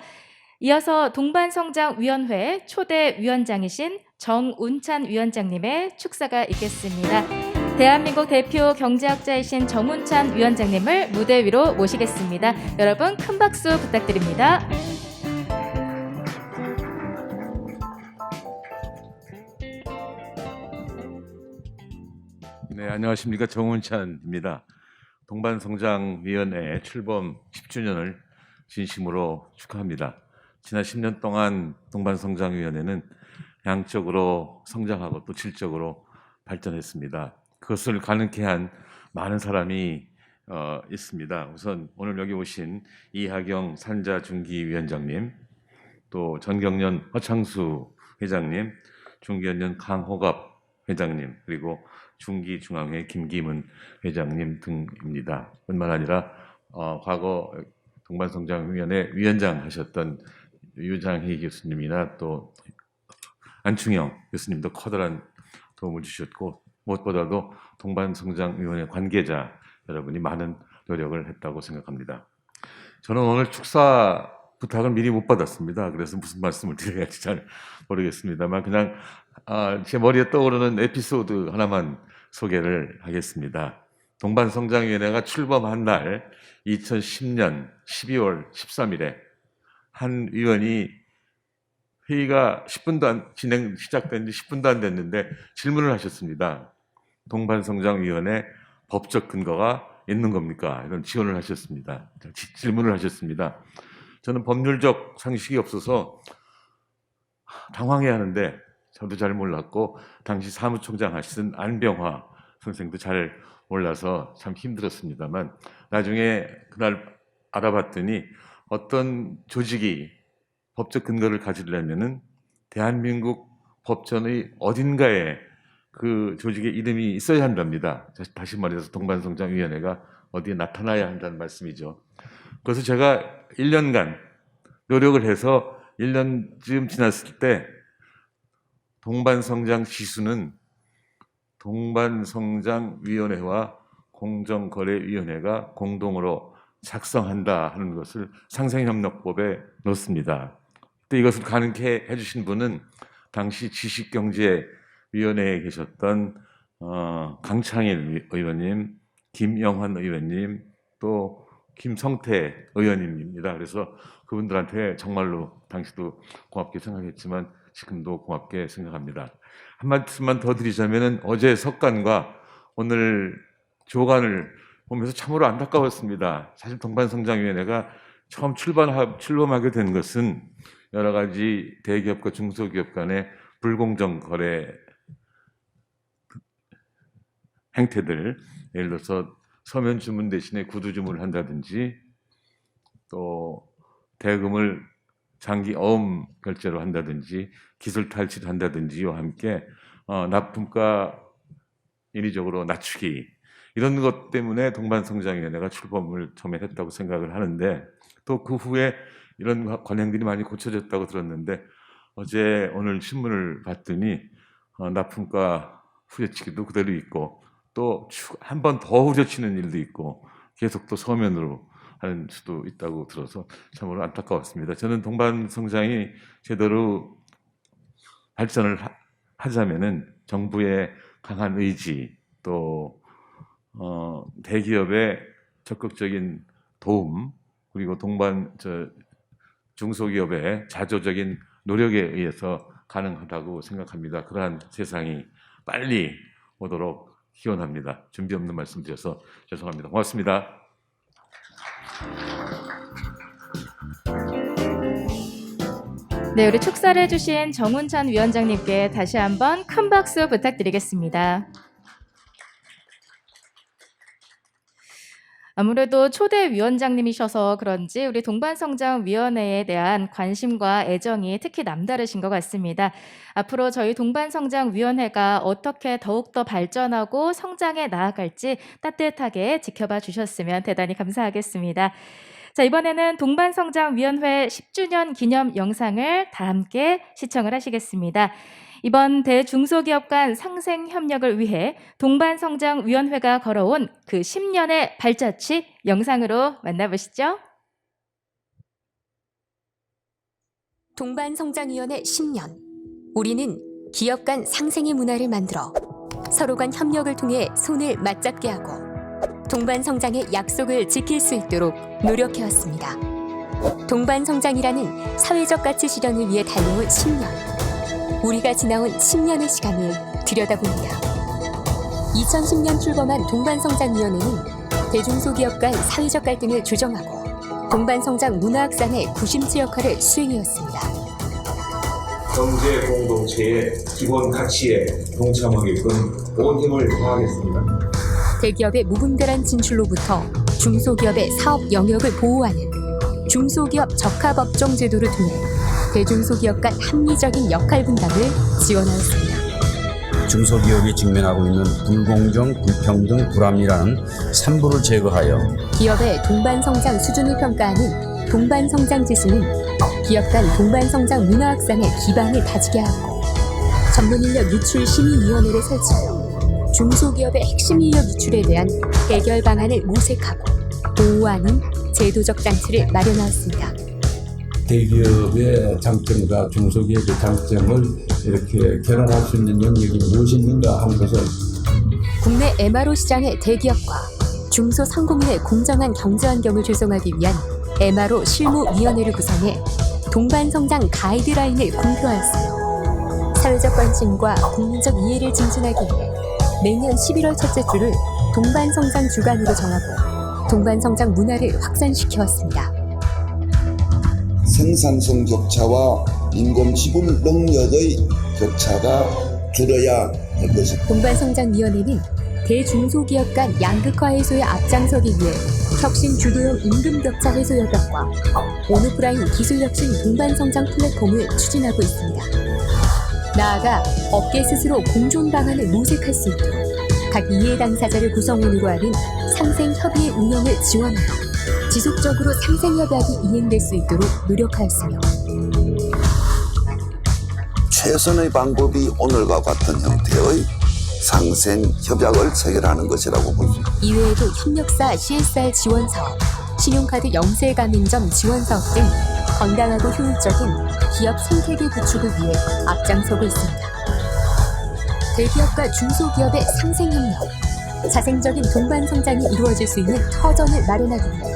이어서 동반성장위원회 초대 위원장이신 정운찬 위원장님의 축사가 있겠습니다. 대한민국 대표 경제학자이신 정운찬 위원장님을 무대 위로 모시겠습니다. 여러분 큰 박수 부탁드립니다. 네, 안녕하십니까. 정운찬입니다. 동반성장위원회 출범 10주년을 진심으로 축하합니다. 지난 10년 동안 동반성장위원회는 양적으로 성장하고 또 질적으로 발전했습니다. 그것을 가능케 한 많은 사람이 있습니다. 우선 오늘 여기 오신 이하경 산자중기위원장님, 또 전경련 허창수 회장님, 중기연연 강호갑 회장님, 그리고 중기중앙회 김기문 회장님 등입니다. 뿐만 아니라 과거 동반성장위원회 위원장 하셨던 유장희 교수님이나 또 안충영 교수님도 커다란 도움을 주셨고, 무엇보다도 동반성장위원회 관계자 여러분이 많은 노력을 했다고 생각합니다. 저는 오늘 축사 부탁을 미리 못 받았습니다. 그래서 무슨 말씀을 드려야 할지 잘 모르겠습니다만 그냥 제 머리에 떠오르는 에피소드 하나만 소개를 하겠습니다. 동반성장위원회가 출범한 날 2010년 12월 13일에 한 의원이 회의가 10분도 시작된 지 10분도 안 됐는데 질문을 하셨습니다. 동반성장위원회 법적 근거가 있는 겁니까? 이런 지원을 하셨습니다. 질문을 하셨습니다. 저는 법률적 상식이 없어서 당황해야 하는데 저도 잘 몰랐고 당시 사무총장 하시던 안병화 선생도 잘 몰라서 참 힘들었습니다만 나중에 그날 알아봤더니 어떤 조직이 법적 근거를 가지려면은 대한민국 법전의 어딘가에 그 조직의 이름이 있어야 한답니다. 다시 말해서 동반성장위원회가 어디에 나타나야 한다는 말씀이죠. 그래서 제가 1년간 노력을 해서 1년쯤 지났을 때 동반성장 지수는 동반성장위원회와 공정거래위원회가 공동으로 작성한다 하는 것을 상생협력법에 넣습니다. 또 이것을 가능케 해주신 분은 당시 지식경제위원회에 계셨던 강창일 의원님, 김영환 의원님, 또 김성태 의원님입니다. 그래서 그분들한테 정말로 당시도 고맙게 생각했지만 지금도 고맙게 생각합니다. 한 말씀만 더 드리자면 어제 석관과 오늘 조간을 보면서 참으로 안타까웠습니다. 사실 동반성장위원회가 처음 출범하게 된 것은 여러 가지 대기업과 중소기업 간의 불공정 거래 행태들, 예를 들어서 서면 주문 대신에 구두 주문을 한다든지 또 대금을 장기 어음 결제로 한다든지 기술 탈취를 한다든지와 함께 납품가 인위적으로 낮추기 이런 것 때문에 동반성장위원회가 출범을 처음에 했다고 생각을 하는데 또 그 후에 이런 관행들이 많이 고쳐졌다고 들었는데 어제 오늘 신문을 봤더니 납품가 후려치기도 그대로 있고 또 한 번 더 후려치는 일도 있고 계속 또 서면으로 하는 수도 있다고 들어서 참으로 안타까웠습니다. 저는 동반성장이 제대로 발전을 하자면은 정부의 강한 의지 또 대기업의 적극적인 도움 그리고 중소기업의 자조적인 노력에 의해서 가능하다고 생각합니다. 그러한 세상이 빨리 오도록 기원합니다. 준비 없는 말씀 드려서 죄송합니다. 고맙습니다. 네, 우리 축사를 해주신 정운찬 위원장님께 다시 한번 큰 박수 부탁드리겠습니다. 아무래도 초대 위원장님이셔서 그런지 우리 동반성장위원회에 대한 관심과 애정이 특히 남다르신 것 같습니다. 앞으로 저희 동반성장위원회가 어떻게 더욱더 발전하고 성장해 나아갈지 따뜻하게 지켜봐 주셨으면 대단히 감사하겠습니다. 자, 이번에는 동반성장위원회 10주년 기념 영상을 다 함께 시청을 하시겠습니다. 이번 대중소기업 간 상생 협력을 위해 동반성장위원회가 걸어온 그 10년의 발자취 영상으로 만나보시죠. 동반성장위원회 10년. 우리는 기업 간 상생의 문화를 만들어 서로 간 협력을 통해 손을 맞잡게 하고 동반성장의 약속을 지킬 수 있도록 노력해왔습니다. 동반성장이라는 사회적 가치 실현을 위해 달려온 10년. 우리가 지나온 10년의 시간을 들여다봅니다. 2010년 출범한 동반성장위원회는 대중소기업 간 사회적 갈등을 조정하고 동반성장 문화확산의 구심지 역할을 수행해왔습니다. 경제 공동체의 기본 가치에 동참하게끔 온 힘을 다하겠습니다. 대기업의 무분별한 진출로부터 중소기업의 사업 영역을 보호하는 중소기업 적합업종 제도를 통해 대중소기업 간 합리적인 역할 분담을 지원하였습니다. 중소기업이 직면하고 있는 불공정, 불평등, 불합리라는 산부를 제거하여 기업의 동반성장 수준을 평가하는 동반성장 지수는 기업 간 동반성장 문화 확산의 기반을 다지게 하고 전문인력 유출 심의위원회를 설치하여 중소기업의 핵심 인력 유출에 대한 해결 방안을 모색하고 보호하는 제도적 장치를 마련하였습니다. 대기업의 장점과 중소기업의 장점을 이렇게 결합할 수 있는 영역이 무엇이 있는가 하는 것을 국내 MRO 시장의 대기업과 중소상공인의 공정한 경제 환경을 조성하기 위한 MRO 실무위원회를 구성해 동반성장 가이드라인을 공표하였으며 사회적 관심과 국민적 이해를 증진하기 위해 매년 11월 첫째 주를 동반성장 주간으로 정하고 동반성장 문화를 확산시켜왔습니다. 생산성 격차와 인공 지분 능력의 격차가 줄어야 할 것입니다. 동반성장위원회는 대중소기업 간 양극화 해소에 앞장서기 위해 혁신 주도형 임금 격차 해소 협약과 온오프라인 기술혁신 동반성장 플랫폼을 추진하고 있습니다. 나아가 업계 스스로 공존 방안을 모색할 수 있도록 각 이해 당사자를 구성원으로 하는 상생협의회 운영을 지원하여 지속적으로 상생협약이 이행될 수 있도록 노력하였으며 최선의 방법이 오늘과 같은 형태의 상생협약을 체결하는 것이라고 볼 수 있습니다. 이외에도 협력사 CSR 지원 사업, 신용카드 영세 가맹점 지원 사업 등 건강하고 효율적인 기업 생태계 구축을 위해 앞장서고 있습니다. 대기업과 중소기업의 상생협력, 자생적인 동반성장이 이루어질 수 있는 터전을 마련하기 위해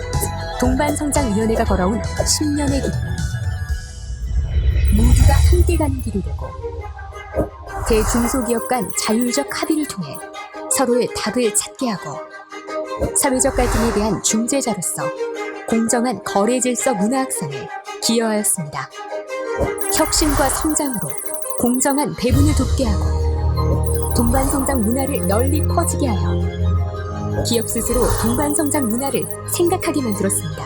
동반성장위원회가 걸어온 10년의 길, 모두가 함께 가는 길이 되고 대중소기업 간 자율적 합의를 통해 서로의 답을 찾게 하고 사회적 갈등에 대한 중재자로서 공정한 거래 질서 문화 확산에 기여하였습니다. 혁신과 성장으로 공정한 배분을 돕게 하고 동반성장 문화를 널리 퍼지게 하여 기업 스스로 동반성장 문화를 생각하게 만들었습니다.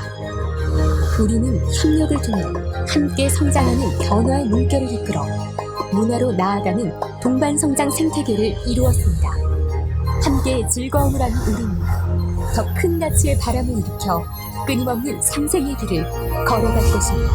우리는 협력을 통해 함께 성장하는 변화의 물결을 이끌어 문화로 나아가는 동반성장 생태계를 이루었습니다. 함께 즐거움을 하는 우리는 더 큰 가치의 바람을 일으켜 끊임없는 상생의 길을 걸어갈 것입니다.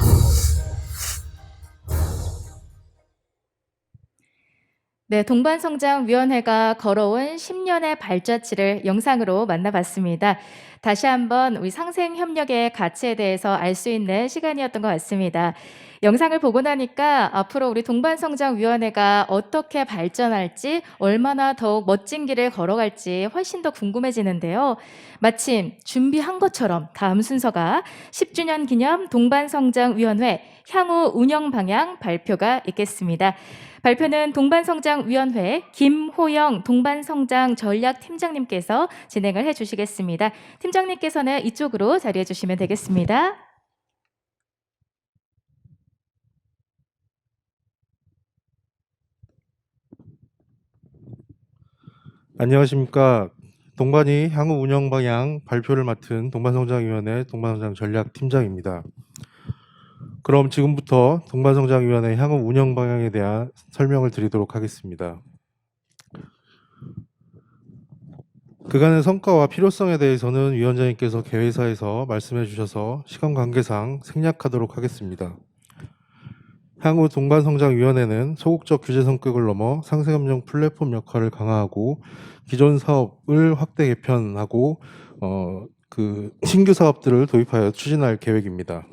네, 동반성장위원회가 걸어온 10년의 발자취를 영상으로 만나봤습니다. 다시 한번 우리 상생협력의 가치에 대해서 알 수 있는 시간이었던 것 같습니다. 영상을 보고 나니까 앞으로 우리 동반성장위원회가 어떻게 발전할지, 얼마나 더욱 멋진 길을 걸어갈지 훨씬 더 궁금해지는데요. 마침 준비한 것처럼 다음 순서가 10주년 기념 동반성장위원회 향후 운영 방향 발표가 있겠습니다. 발표는 동반성장위원회 김호영 동반성장 전략팀장님께서 진행을 해주시겠습니다. 팀장님께서는 이쪽으로 자리해 주시면 되겠습니다. 안녕하십니까. 동반이 향후 운영 방향 발표를 맡은 동반성장위원회 동반성장 전략팀장입니다. 그럼 지금부터 동반성장위원회 향후 운영 방향에 대한 설명을 드리도록 하겠습니다. 그간의 성과와 필요성에 대해서는 위원장님께서 개회사에서 말씀해 주셔서 시간 관계상 생략하도록 하겠습니다. 향후 동반성장위원회는 소극적 규제 성격을 넘어 상생협력 플랫폼 역할을 강화하고 기존 사업을 확대 개편하고 신규 사업들을 도입하여 추진할 계획입니다.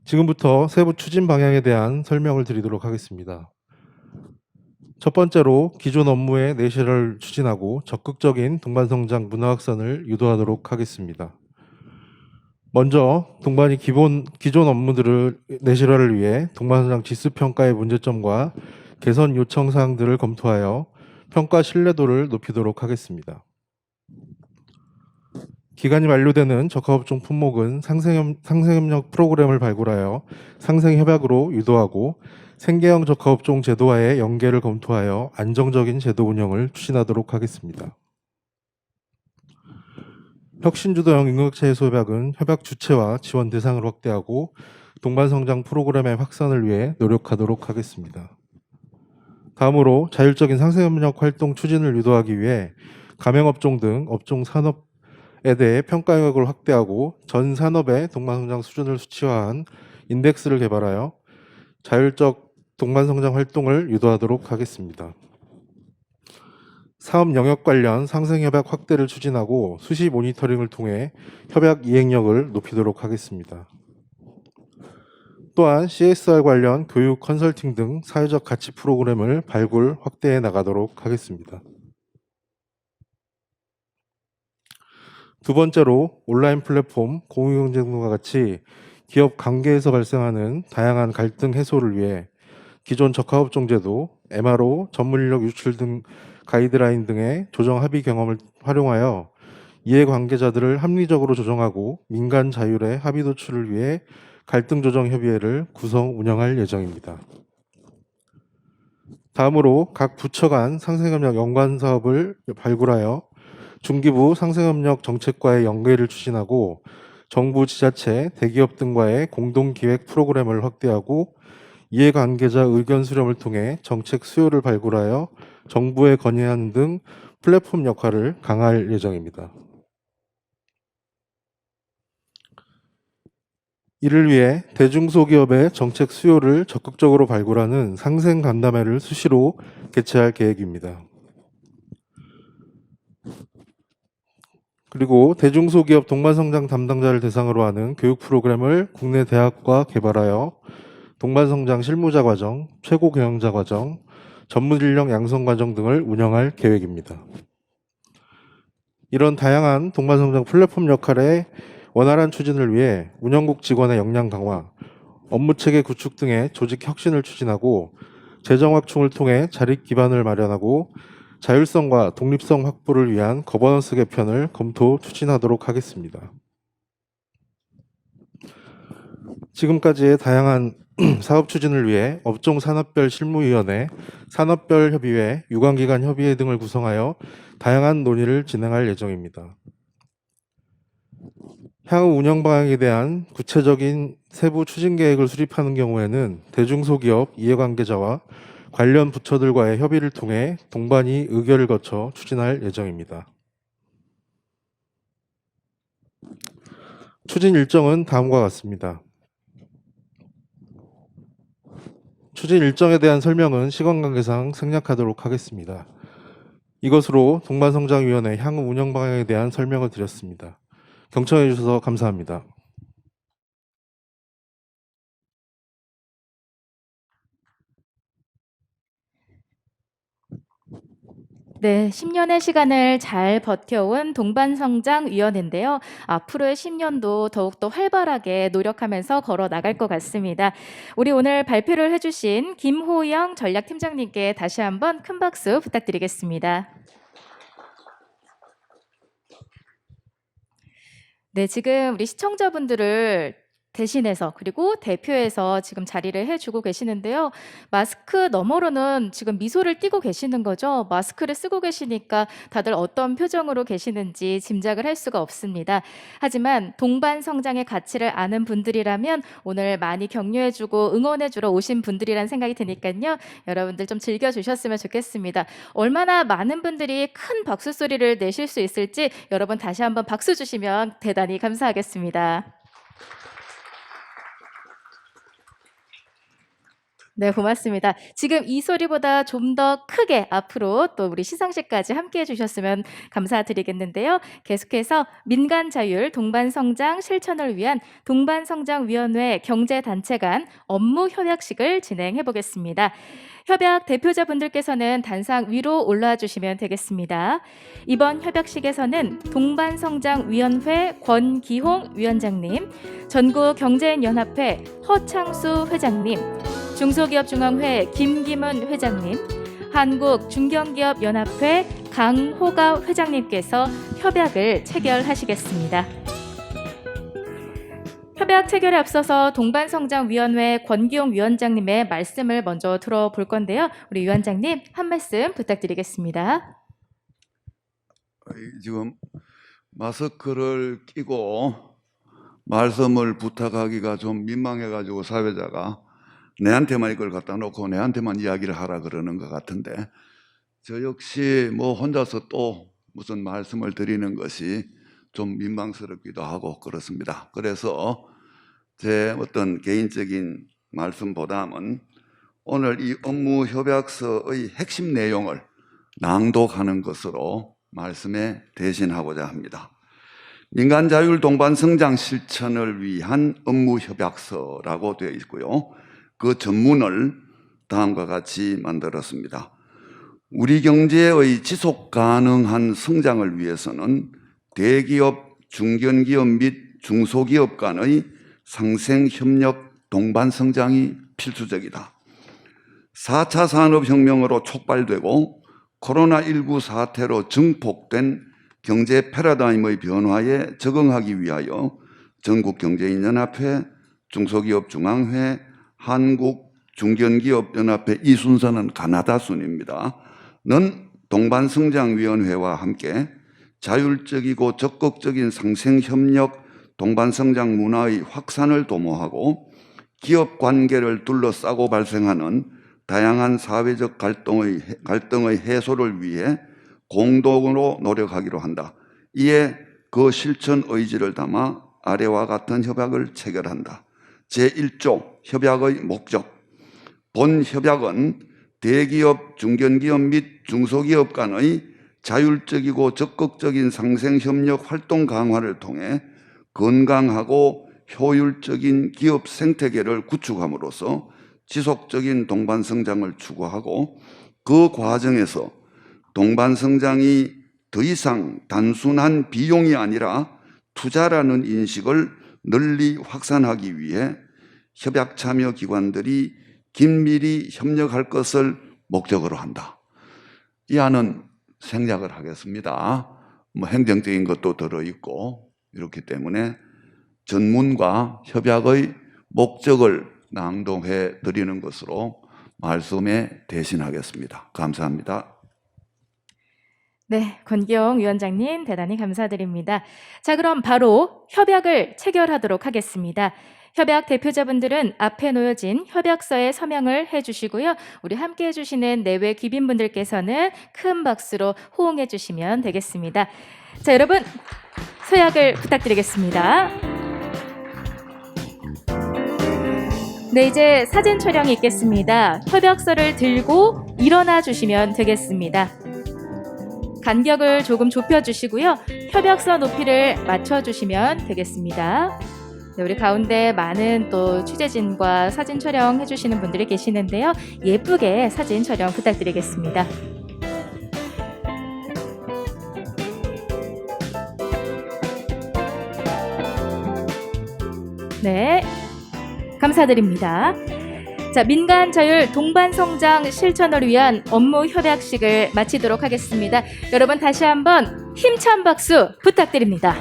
지금부터 세부 추진 방향에 대한 설명을 드리도록 하겠습니다. 첫 번째로 기존 업무의 내실화를 추진하고 적극적인 동반성장 문화 확산을 유도하도록 하겠습니다. 먼저 동반이 기존 업무들을 내실화를 위해 동반성장 지수평가의 문제점과 개선 요청 사항들을 검토하여 평가 신뢰도를 높이도록 하겠습니다. 기간이 만료되는 적합업종 품목은 상생협력 프로그램을 발굴하여 상생협약으로 유도하고 생계형 적합업종 제도와의 연계를 검토하여 안정적인 제도 운영을 추진하도록 하겠습니다. 혁신주도형 인구격차 해소 협약은 협약 주체와 지원 대상을 확대하고 동반성장 프로그램의 확산을 위해 노력하도록 하겠습니다. 다음으로 자율적인 상생협력 활동 추진을 유도하기 위해 가맹업종 등 업종 산업에 대해 평가 영역을 확대하고 전 산업의 동반성장 수준을 수치화한 인덱스를 개발하여 자율적 동반성장 활동을 유도하도록 하겠습니다. 사업 영역 관련 상생협약 확대를 추진하고 수시 모니터링을 통해 협약 이행력을 높이도록 하겠습니다. 또한 CSR 관련 교육, 컨설팅 등 사회적 가치 프로그램을 발굴, 확대해 나가도록 하겠습니다. 두 번째로 온라인 플랫폼, 공유경제 등과 같이 기업 관계에서 발생하는 다양한 갈등 해소를 위해 기존 적합업종 제도, MRO, 전문인력 유출 등 가이드라인 등의 조정 합의 경험을 활용하여 이해관계자들을 합리적으로 조정하고 민간 자율의 합의 도출을 위해 갈등 조정 협의회를 구성 운영할 예정입니다. 다음으로 각 부처 간 상생협력 연관 사업을 발굴하여 중기부 상생협력 정책과의 연계를 추진하고 정부, 지자체, 대기업 등과의 공동기획 프로그램을 확대하고 이해관계자 의견 수렴을 통해 정책 수요를 발굴하여 정부에 건의하는 등 플랫폼 역할을 강화할 예정입니다. 이를 위해 대중소기업의 정책 수요를 적극적으로 발굴하는 상생간담회를 수시로 개최할 계획입니다. 그리고 대중소기업 동반성장 담당자를 대상으로 하는 교육 프로그램을 국내 대학과 개발하여 동반성장 실무자 과정, 최고 경영자 과정, 전문 인력 양성 과정 등을 운영할 계획입니다. 이런 다양한 동반성장 플랫폼 역할의 원활한 추진을 위해 운영국 직원의 역량 강화, 업무체계 구축 등의 조직 혁신을 추진하고 재정 확충을 통해 자립 기반을 마련하고 자율성과 독립성 확보를 위한 거버넌스 개편을 검토 추진하도록 하겠습니다. 지금까지의 다양한 사업 추진을 위해 업종 산업별 실무위원회, 산업별 협의회, 유관기관 협의회 등을 구성하여 다양한 논의를 진행할 예정입니다. 향후 운영 방향에 대한 구체적인 세부 추진 계획을 수립하는 경우에는 대중소기업 이해관계자와 관련 부처들과의 협의를 통해 동반이 의결을 거쳐 추진할 예정입니다. 추진 일정은 다음과 같습니다. 추진 일정에 대한 설명은 시간 관계상 생략하도록 하겠습니다. 이것으로 동반성장위원회 향후 운영 방향에 대한 설명을 드렸습니다. 경청해 주셔서 감사합니다. 네, 10년의 시간을 잘 버텨온 동반성장위원회인데요. 앞으로의 10년도 더욱더 활발하게 노력하면서 걸어 나갈 것 같습니다. 우리 오늘 발표를 해주신 김호영 전략팀장님께 다시 한번 큰 박수 부탁드리겠습니다. 네, 지금 우리 시청자분들을 대신해서 그리고 대표해서 지금 자리를 해주고 계시는데요. 마스크 너머로는 지금 미소를 띠고 계시는 거죠. 마스크를 쓰고 계시니까 다들 어떤 표정으로 계시는지 짐작을 할 수가 없습니다. 하지만 동반 성장의 가치를 아는 분들이라면 오늘 많이 격려해주고 응원해주러 오신 분들이란 생각이 드니까요. 여러분들 좀 즐겨주셨으면 좋겠습니다. 얼마나 많은 분들이 큰 박수 소리를 내실 수 있을지 여러분 다시 한번 박수 주시면 대단히 감사하겠습니다. 네, 고맙습니다. 지금 이 소리보다 좀 더 크게 앞으로 또 우리 시상식까지 함께 해주셨으면 감사드리겠는데요. 계속해서 민간 자율 동반 성장 실천을 위한 동반성장위원회 경제단체 간 업무 협약식을 진행해 보겠습니다. 협약 대표자분들께서는 단상 위로 올라와 주시면 되겠습니다. 이번 협약식에서는 동반성장위원회 권기홍 위원장님, 전국경제인연합회 허창수 회장님, 중소기업중앙회 김기문 회장님, 한국중견기업연합회 강호가 회장님께서 협약을 체결하시겠습니다. 협약 체결에 앞서서 동반성장위원회 권기용 위원장님의 말씀을 먼저 들어볼 건데요. 우리 위원장님 한 말씀 부탁드리겠습니다. 지금 마스크를 끼고 말씀을 부탁하기가 좀 민망해가지고 사회자가 내한테만 이걸 갖다 놓고 내한테만 이야기를 하라 그러는 것 같은데, 저 역시 뭐 혼자서 또 무슨 말씀을 드리는 것이 좀 민망스럽기도 하고 그렇습니다. 그래서 제 어떤 개인적인 말씀보다는 오늘 이 업무 협약서의 핵심 내용을 낭독하는 것으로 말씀에 대신하고자 합니다. 민간 자율 동반 성장 실천을 위한 업무 협약서라고 되어 있고요. 그 전문을 다음과 같이 만들었습니다. 우리 경제의 지속 가능한 성장을 위해서는 대기업, 중견기업 및 중소기업 간의 상생 협력 동반 성장이 필수적이다. 4차 산업혁명으로 촉발되고 코로나19 사태로 증폭된 경제 패러다임의 변화에 적응하기 위하여 전국경제인연합회, 중소기업중앙회, 한국중견기업연합회 이 순서는 가나다 순입니다. 는 동반성장위원회와 함께 자율적이고 적극적인 상생협력 동반성장 문화의 확산을 도모하고 기업 관계를 둘러싸고 발생하는 다양한 사회적 갈등의 해소를 위해 공동으로 노력하기로 한다. 이에 그 실천 의지를 담아 아래와 같은 협약을 체결한다. 제1조 협약의 목적. 본 협약은 대기업, 중견기업 및 중소기업 간의 자율적이고 적극적인 상생협력 활동 강화를 통해 건강하고 효율적인 기업 생태계를 구축함으로써 지속적인 동반성장을 추구하고, 그 과정에서 동반성장이 더 이상 단순한 비용이 아니라 투자라는 인식을 널리 확산하기 위해 협약 참여 기관들이 긴밀히 협력할 것을 목적으로 한다. 이 안은 생략을 하겠습니다. 뭐 행정적인 것도 들어있고 이렇기 때문에 전문과 협약의 목적을 낭독해 드리는 것으로 말씀에 대신하겠습니다. 감사합니다. 네, 권기용 위원장님 대단히 감사드립니다. 자, 그럼 바로 협약을 체결하도록 하겠습니다. 협약 대표자분들은 앞에 놓여진 협약서에 서명을 해주시고요. 우리 함께 해주시는 내외 귀빈분들께서는 큰 박수로 호응해 주시면 되겠습니다. 자, 여러분 서약을 부탁드리겠습니다. 네, 이제 사진 촬영이 있겠습니다. 협약서를 들고 일어나 주시면 되겠습니다. 간격을 조금 좁혀주시고요. 협약서 높이를 맞춰주시면 되겠습니다. 네, 우리 가운데 많은 또 취재진과 사진 촬영 해주시는 분들이 계시는데요. 예쁘게 사진 촬영 부탁드리겠습니다. 네, 감사드립니다. 자, 민간 자율 동반 성장 실천을 위한 업무 협약식을 마치도록 하겠습니다. 여러분 다시 한번 힘찬 박수 부탁드립니다.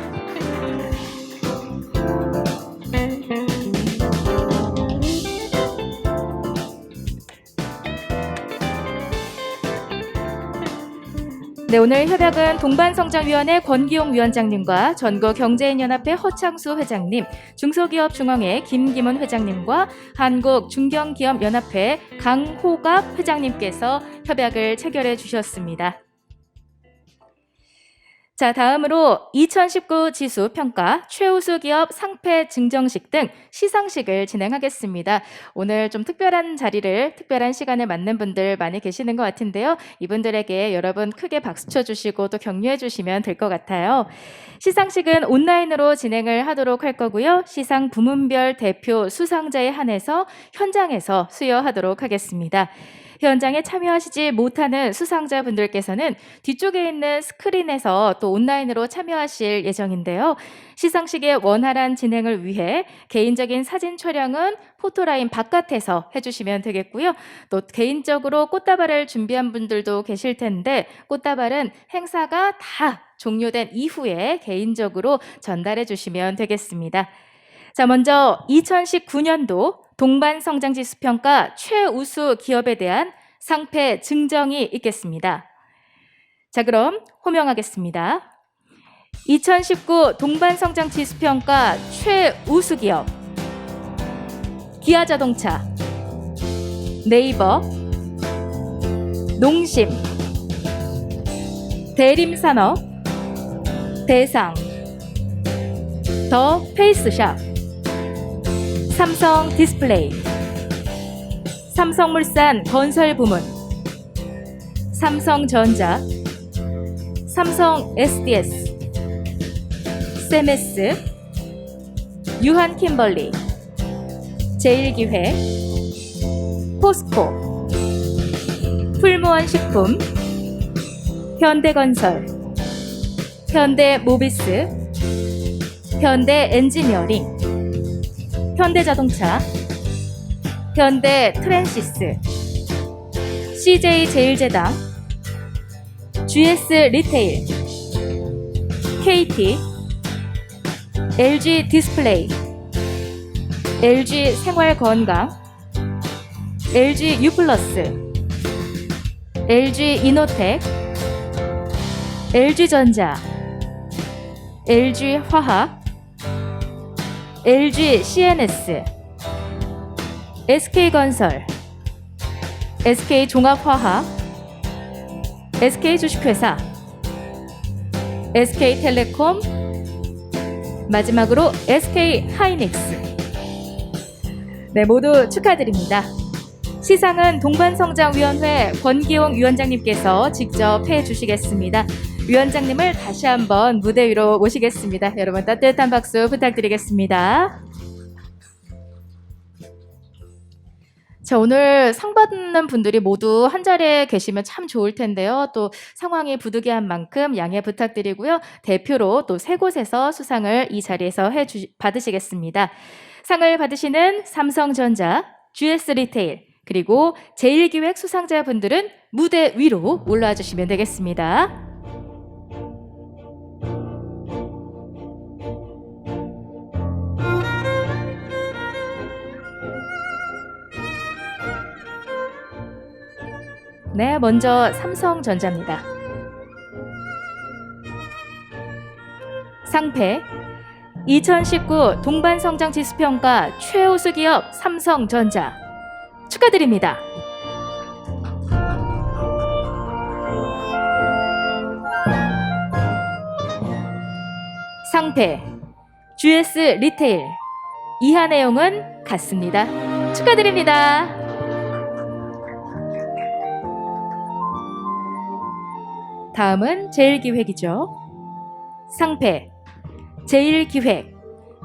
네, 오늘 협약은 동반성장위원회 권기용 위원장님과 전국경제인연합회 허창수 회장님, 중소기업중앙회 김기문 회장님과 한국중견기업연합회 강호갑 회장님께서 협약을 체결해 주셨습니다. 자, 다음으로 2019 지수 평가 최우수 기업 상패 증정식 등 시상식을 진행하겠습니다. 오늘 좀 특별한 시간을 맞는 분들 많이 계시는 것 같은데요. 이분들에게 여러분 크게 박수 쳐주시고 또 격려해 주시면 될 것 같아요. 시상식은 온라인으로 진행을 하도록 할 거고요. 시상 부문별 대표 수상자에 한해서 현장에서 수여하도록 하겠습니다. 현장에 참여하시지 못하는 수상자분들께서는 뒤쪽에 있는 스크린에서 또 온라인으로 참여하실 예정인데요. 시상식의 원활한 진행을 위해 개인적인 사진 촬영은 포토라인 바깥에서 해주시면 되겠고요. 또 개인적으로 꽃다발을 준비한 분들도 계실 텐데 꽃다발은 행사가 다 종료된 이후에 개인적으로 전달해 주시면 되겠습니다. 자, 먼저 2019년도 동반성장지수평가 최우수 기업에 대한 상패 증정이 있겠습니다. 자, 그럼 호명하겠습니다. 2019 동반성장지수평가 최우수 기업 기아자동차, 네이버, 농심, 대림산업, 대상, 더 페이스샵, 삼성 디스플레이, 삼성물산 건설 부문, 삼성전자, 삼성 SDS, 세메스, 유한킴벌리, 제일기획, 포스코, 풀무원식품, 현대건설, 현대모비스, 현대엔지니어링, 현대자동차, 현대트랜시스, CJ제일제당, GS 리테일, KT, LG 디스플레이, LG 생활건강, LG U+, LG 이노텍, LG전자, LG 화학, LG CNS, SK건설, SK종합화학, SK주식회사, SK텔레콤, 마지막으로 SK하이닉스. 네, 모두 축하드립니다. 시상은 동반성장위원회 권기용 위원장님께서 직접 해주시겠습니다. 위원장님을 다시 한번 무대 위로 모시겠습니다. 여러분 따뜻한 박수 부탁드리겠습니다. 자, 오늘 상 받는 분들이 모두 한 자리에 계시면 참 좋을 텐데요. 또 상황이 부득이한 만큼 양해 부탁드리고요. 대표로 또 세 곳에서 수상을 이 자리에서 받으시겠습니다. 상을 받으시는 삼성전자, GS 리테일, 그리고 제일기획 수상자분들은 무대 위로 올라와 주시면 되겠습니다. 네, 먼저 삼성전자입니다. 상패 2019 동반성장지수평가 최우수 기업 삼성전자 축하드립니다. 상패 GS 리테일 이하 내용은 같습니다. 축하드립니다. 다음은 제일기획이죠. 상패 제일기획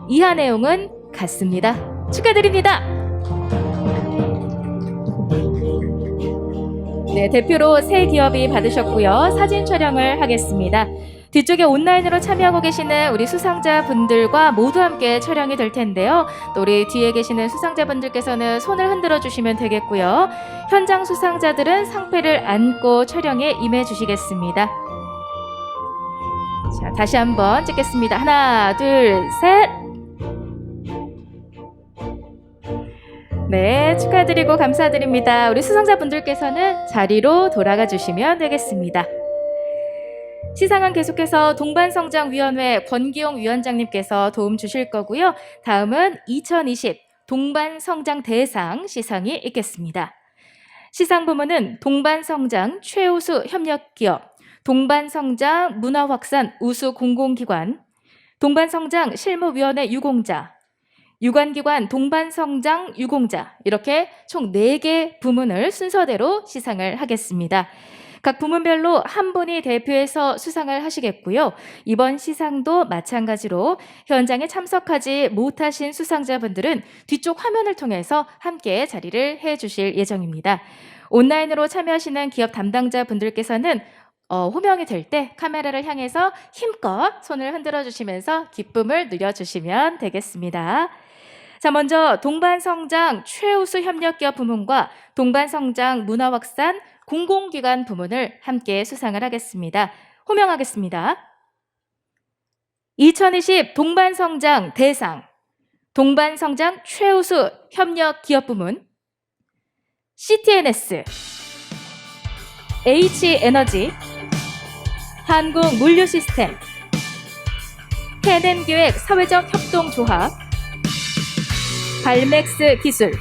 이하 내용은 같습니다. 축하드립니다. 네, 대표로 세 기업이 받으셨고요. 사진 촬영을 하겠습니다. 뒤쪽에 온라인으로 참여하고 계시는 우리 수상자분들과 모두 함께 촬영이 될 텐데요. 또 우리 뒤에 계시는 수상자분들께서는 손을 흔들어 주시면 되겠고요. 현장 수상자들은 상패를 안고 촬영에 임해 주시겠습니다. 자, 다시 한번 찍겠습니다. 하나, 둘, 셋. 네, 축하드리고 감사드립니다. 우리 수상자분들께서는 자리로 돌아가 주시면 되겠습니다. 시상은 계속해서 동반성장위원회 권기용 위원장님께서 도움 주실 거고요. 다음은 2020 동반성장대상 시상이 있겠습니다. 시상 부문은 동반성장 최우수 협력기업, 동반성장 문화확산 우수 공공기관, 동반성장 실무위원회 유공자, 유관기관 동반성장 유공자, 이렇게 총 4개 부문을 순서대로 시상을 하겠습니다. 각 부문별로 한 분이 대표해서 수상을 하시겠고요. 이번 시상도 마찬가지로 현장에 참석하지 못하신 수상자분들은 뒤쪽 화면을 통해서 함께 자리를 해주실 예정입니다. 온라인으로 참여하시는 기업 담당자분들께서는 호명이 될 때 카메라를 향해서 힘껏 손을 흔들어 주시면서 기쁨을 누려주시면 되겠습니다. 자, 먼저 동반성장 최우수 협력기업 부문과 동반성장 문화확산 공공기관 부문을 함께 수상을 하겠습니다. 호명하겠습니다. 2020 동반성장 대상, 동반성장 최우수 협력기업 부문, CTNS, H에너지, 한국물류시스템, 해낸기획 사회적 협동조합, 발맥스 기술,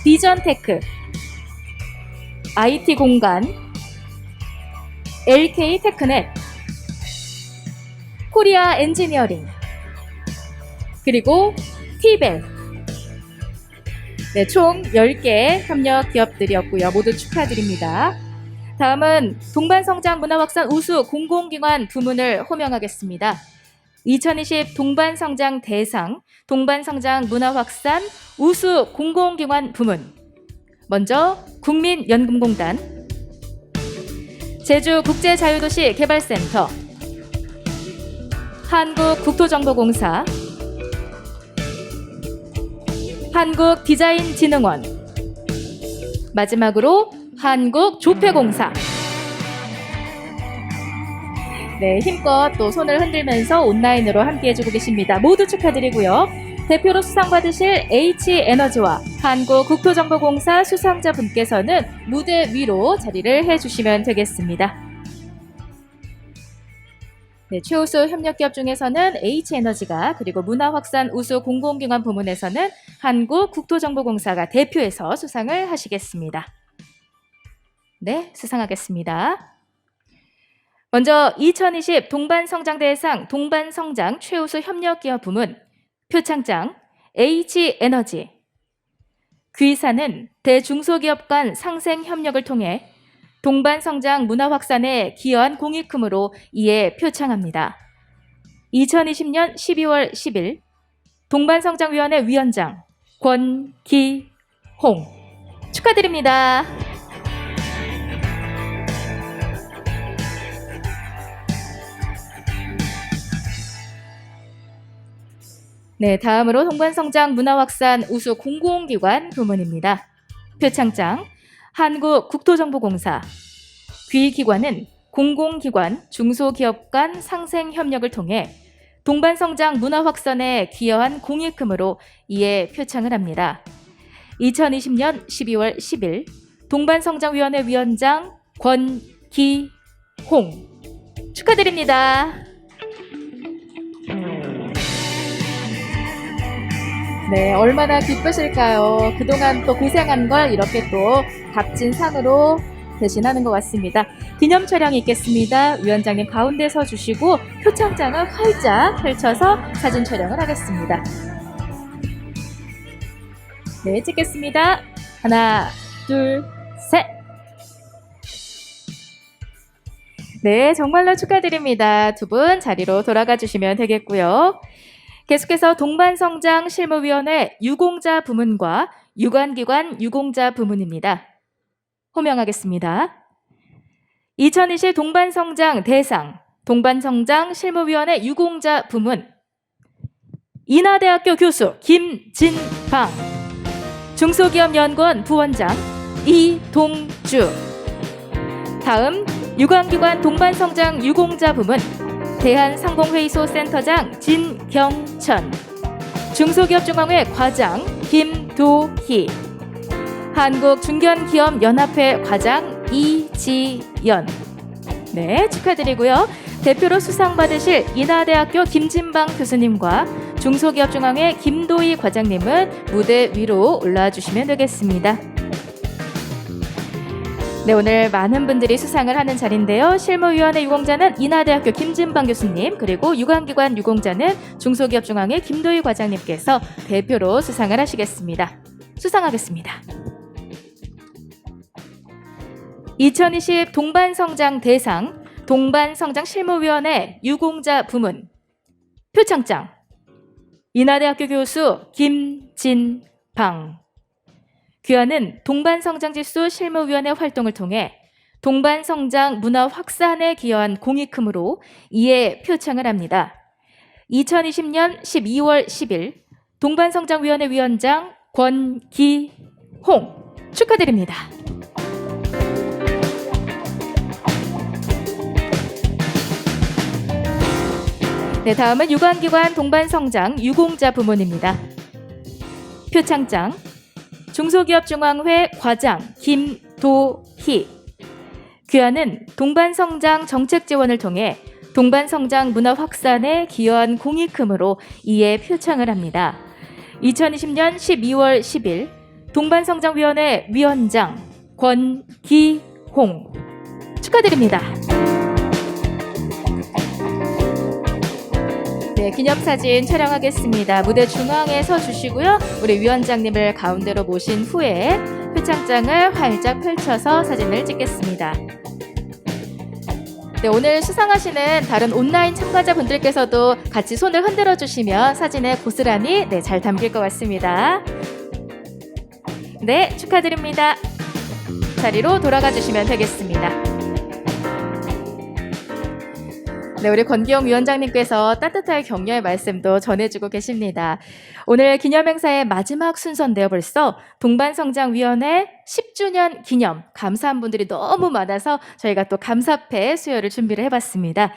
비전테크, IT공간, LK테크넷, 코리아 엔지니어링, 그리고 티벨. 네, 총 10개의 협력 기업들이었고요. 모두 축하드립니다. 다음은 동반성장 문화확산 우수 공공기관 부문을 호명하겠습니다. 2020 동반성장 대상, 동반성장 문화확산 우수 공공기관 부문. 먼저 국민연금공단, 제주국제자유도시 개발센터, 한국국토정보공사, 한국디자인진흥원, 마지막으로 한국조폐공사. 네, 힘껏 또 손을 흔들면서 온라인으로 함께 해주고 계십니다. 모두 축하드리고요. 대표로 수상받으실 H에너지와 한국국토정보공사 수상자분께서는 무대 위로 자리를 해주시면 되겠습니다. 네, 최우수 협력기업 중에서는 H에너지가, 그리고 문화확산 우수 공공기관 부문에서는 한국국토정보공사가 대표해서 수상을 하시겠습니다. 네, 수상하겠습니다. 먼저 2020 동반성장 대상 동반성장 최우수 협력기업 부문 표창장 H에너지. 귀사는 대중소기업 간 상생 협력을 통해 동반성장 문화 확산에 기여한 공익금으로 이에 표창합니다. 2020년 12월 10일 동반성장위원회 위원장 권기홍 축하드립니다. 네, 다음으로 동반성장 문화확산 우수 공공기관 부문입니다. 표창장 한국국토정보공사. 귀기관은 공공기관, 중소기업 간 상생협력을 통해 동반성장 문화확산에 기여한 공익금으로 이에 표창을 합니다. 2020년 12월 10일 동반성장위원회 위원장 권기홍 축하드립니다. 네, 얼마나 기쁘실까요? 그동안 또 고생한 걸 이렇게 또 값진 상으로 대신하는 것 같습니다. 기념 촬영이 있겠습니다. 위원장님 가운데 서 주시고 표창장을 활짝 펼쳐서 사진 촬영을 하겠습니다. 네, 찍겠습니다. 하나, 둘, 셋. 네, 정말로 축하드립니다. 두 분 자리로 돌아가 주시면 되겠고요. 계속해서 동반성장 실무위원회 유공자 부문과 유관기관 유공자 부문입니다. 호명하겠습니다. 2020 동반성장 대상 동반성장 실무위원회 유공자 부문 인하대학교 교수 김진방, 중소기업연구원 부원장 이동주. 다음 유관기관 동반성장 유공자 부문 대한상공회의소 센터장 진경천, 중소기업중앙회 과장 김도희, 한국중견기업연합회 과장 이지연. 네, 축하드리고요. 대표로 수상받으실 인하대학교 김진방 교수님과 중소기업중앙회 김도희 과장님은 무대 위로 올라와 주시면 되겠습니다. 네, 오늘 많은 분들이 수상을 하는 자리인데요. 실무위원회 유공자는 인하대학교 김진방 교수님, 그리고 유관기관 유공자는 중소기업중앙회 김도희 과장님께서 대표로 수상을 하시겠습니다. 수상하겠습니다. 2020 동반성장 대상 동반성장 실무위원회 유공자 부문 표창장 인하대학교 교수 김진방. 귀하는 동반성장지수 실무위원회 활동을 통해 동반성장 문화 확산에 기여한 공이 크므로 이에 표창을 합니다. 2020년 12월 10일 동반성장위원회 위원장 권기홍 축하드립니다. 네, 다음은 유관기관 동반성장 유공자 부문입니다. 표창장 중소기업중앙회 과장 김도희. 귀하는 동반성장 정책 지원을 통해 동반성장 문화 확산에 기여한 공이 크므로 이에 표창을 합니다. 2020년 12월 10일 동반성장위원회 위원장 권기홍 축하드립니다. 네, 기념사진 촬영하겠습니다. 무대 중앙에 서 주시고요. 우리 위원장님을 가운데로 모신 후에 표창장을 활짝 펼쳐서 사진을 찍겠습니다. 네, 오늘 수상하시는 다른 온라인 참가자분들께서도 같이 손을 흔들어 주시면 사진에 고스란히 잘 담길 것 같습니다. 네, 축하드립니다. 자리로 돌아가 주시면 되겠습니다. 네, 우리 권기홍 위원장님께서 따뜻하게 격려의 말씀도 전해주고 계십니다. 오늘 기념행사의 마지막 순서인데요. 벌써 동반성장위원회 10주년 기념 감사한 분들이 너무 많아서 저희가 또 감사패 수여를 준비를 해봤습니다.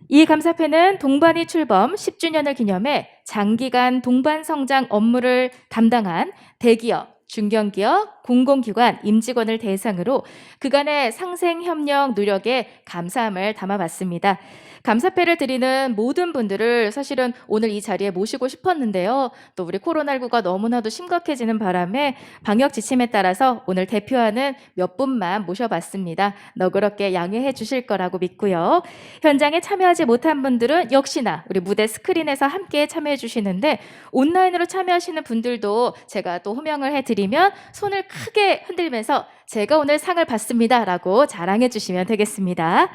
이 감사패는 동반이 출범 10주년을 기념해 장기간 동반성장 업무를 담당한 대기업, 중견기업, 공공기관, 임직원을 대상으로 그간의 상생협력 노력에 감사함을 담아봤습니다. 감사패를 드리는 모든 분들을 사실은 오늘 이 자리에 모시고 싶었는데요. 또 우리 코로나19가 너무나도 심각해지는 바람에 방역 지침에 따라서 오늘 대표하는 몇 분만 모셔봤습니다. 너그럽게 양해해 주실 거라고 믿고요. 현장에 참여하지 못한 분들은 역시나 우리 무대 스크린에서 함께 참여해 주시는데 온라인으로 참여하시는 분들도 제가 또 호명을 해드리면 손을 크게 흔들면서 제가 오늘 상을 받습니다 라고 자랑해 주시면 되겠습니다.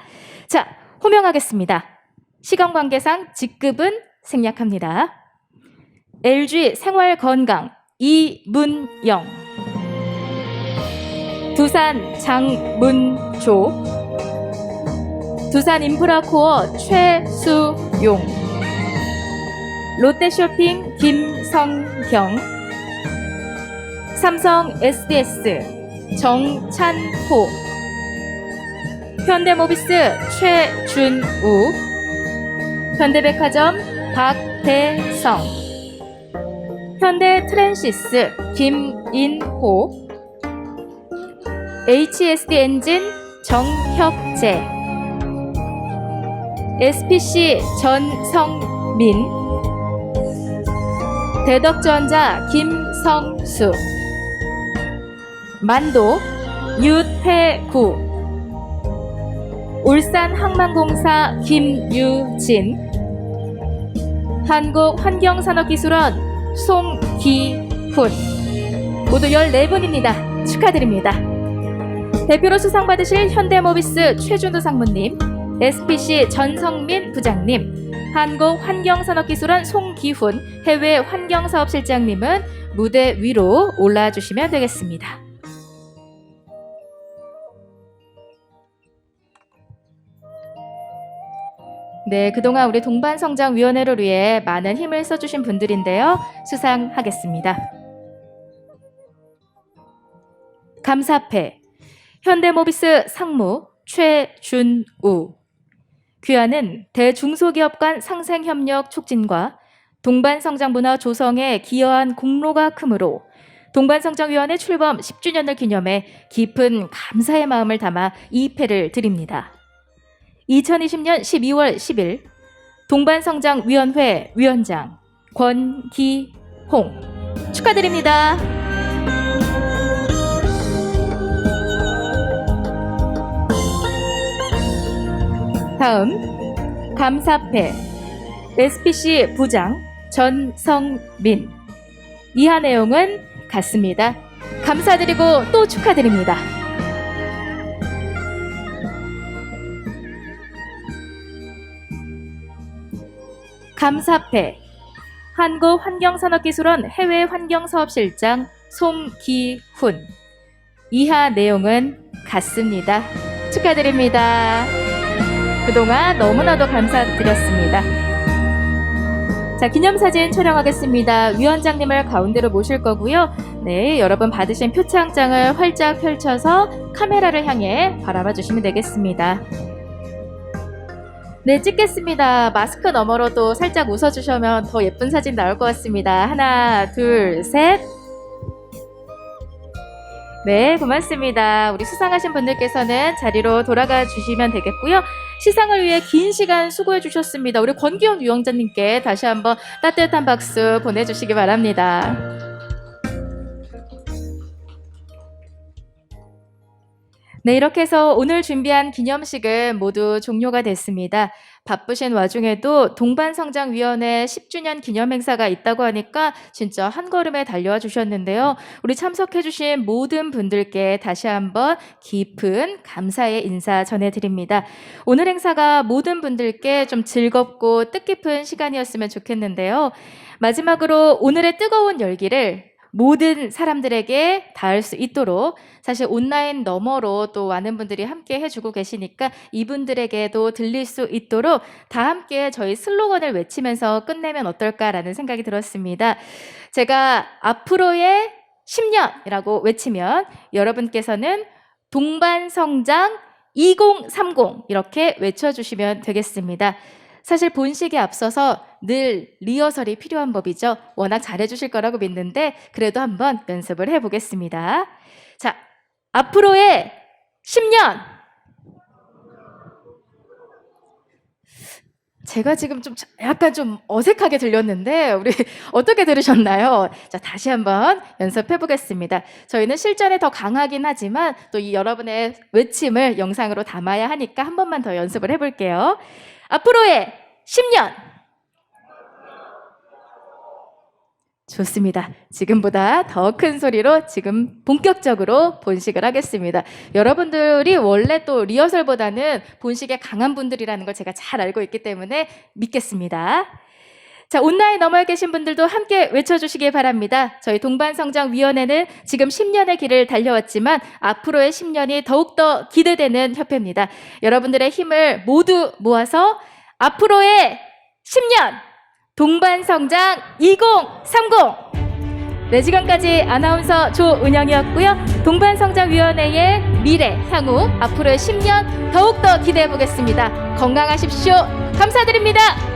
자, 호명하겠습니다. 시간 관계상 직급은 생략합니다. LG 생활건강 이문영, 두산 장문조, 두산 인프라코어 최수용, 롯데쇼핑 김성경, 삼성 SDS 정찬호, 현대모비스 최준우, 현대백화점 박대성, 현대트랜시스 김인호, HSD 엔진 정혁재, SPC 전성민, 대덕전자 김성수, 만도 유태구, 울산항만공사 김유진, 한국환경산업기술원 송기훈, 모두 14분입니다. 축하드립니다. 대표로 수상받으실 현대모비스 최준우 상무님, SPC 전성민 부장님, 한국환경산업기술원 송기훈 해외환경사업실장님은 무대 위로 올라와 주시면 되겠습니다. 네, 그동안 우리 동반성장위원회를 위해 많은 힘을 써주신 분들인데요. 수상하겠습니다. 감사패 현대모비스 상무 최준우. 귀하는 대중소기업 간 상생협력 促진과 동반성장 문화 조성에 기여한 공로가 크므로 동반성장위원회 출범 10주년을 기념해 깊은 감사의 마음을 담아 이 패를 드립니다. 2020년 12월 10일 동반성장위원회 위원장 권기홍 축하드립니다. 다음 감사패 SPC 부장 전성민. 이하 내용은 같습니다. 감사드리고 또 축하드립니다. 감사패 한국환경산업기술원 해외환경사업실장 송기훈. 이하 내용은 같습니다. 축하드립니다. 그동안 너무나도 감사드렸습니다. 자, 기념사진 촬영하겠습니다. 위원장님을 가운데로 모실 거고요. 네, 여러분 받으신 표창장을 활짝 펼쳐서 카메라를 향해 바라봐 주시면 되겠습니다. 네, 찍겠습니다. 마스크 너머로도 살짝 웃어주시면 더 예쁜 사진 나올 것 같습니다. 하나, 둘, 셋. 네, 고맙습니다. 우리 수상하신 분들께서는 자리로 돌아가 주시면 되겠고요. 시상을 위해 긴 시간 수고해 주셨습니다. 우리 권기영 위원장님께 다시 한번 따뜻한 박수 보내주시기 바랍니다. 네, 이렇게 해서 오늘 준비한 기념식은 모두 종료가 됐습니다. 바쁘신 와중에도 동반성장위원회 10주년 기념행사가 있다고 하니까 진짜 한 걸음에 달려와 주셨는데요. 우리 참석해주신 모든 분들께 다시 한번 깊은 감사의 인사 전해드립니다. 오늘 행사가 모든 분들께 좀 즐겁고 뜻깊은 시간이었으면 좋겠는데요. 마지막으로 오늘의 뜨거운 열기를 모든 사람들에게 닿을 수 있도록, 사실 온라인 너머로 또 많은 분들이 함께 해주고 계시니까 이분들에게도 들릴 수 있도록 다 함께 저희 슬로건을 외치면서 끝내면 어떨까라는 생각이 들었습니다. 제가 앞으로의 10년이라고 외치면 여러분께서는 동반성장 2030 이렇게 외쳐주시면 되겠습니다. 사실 본식에 앞서서 늘 리허설이 필요한 법이죠. 워낙 잘해주실 거라고 믿는데 그래도 한번 연습을 해보겠습니다. 자, 앞으로의 10년. 제가 지금 좀 약간 좀 어색하게 들렸는데 우리 어떻게 들으셨나요? 자, 다시 한번 연습해 보겠습니다. 저희는 실전에 더 강하긴 하지만 또 이 여러분의 외침을 영상으로 담아야 하니까 한 번만 더 연습을 해볼게요. 앞으로의 10년. 좋습니다. 지금보다 더 큰 소리로 지금 본격적으로 본식을 하겠습니다. 여러분들이 원래 또 리허설보다는 본식에 강한 분들이라는 걸 제가 잘 알고 있기 때문에 믿겠습니다. 자, 온라인 너머에 계신 분들도 함께 외쳐주시기 바랍니다. 저희 동반성장위원회는 지금 10년의 길을 달려왔지만 앞으로의 10년이 더욱더 기대되는 협회입니다. 여러분들의 힘을 모두 모아서 앞으로의 10년 동반성장 2030. 네, 지금까지 아나운서 조은영이었고요. 동반성장위원회의 미래, 향후 앞으로의 10년 더욱더 기대해 보겠습니다. 건강하십시오. 감사드립니다.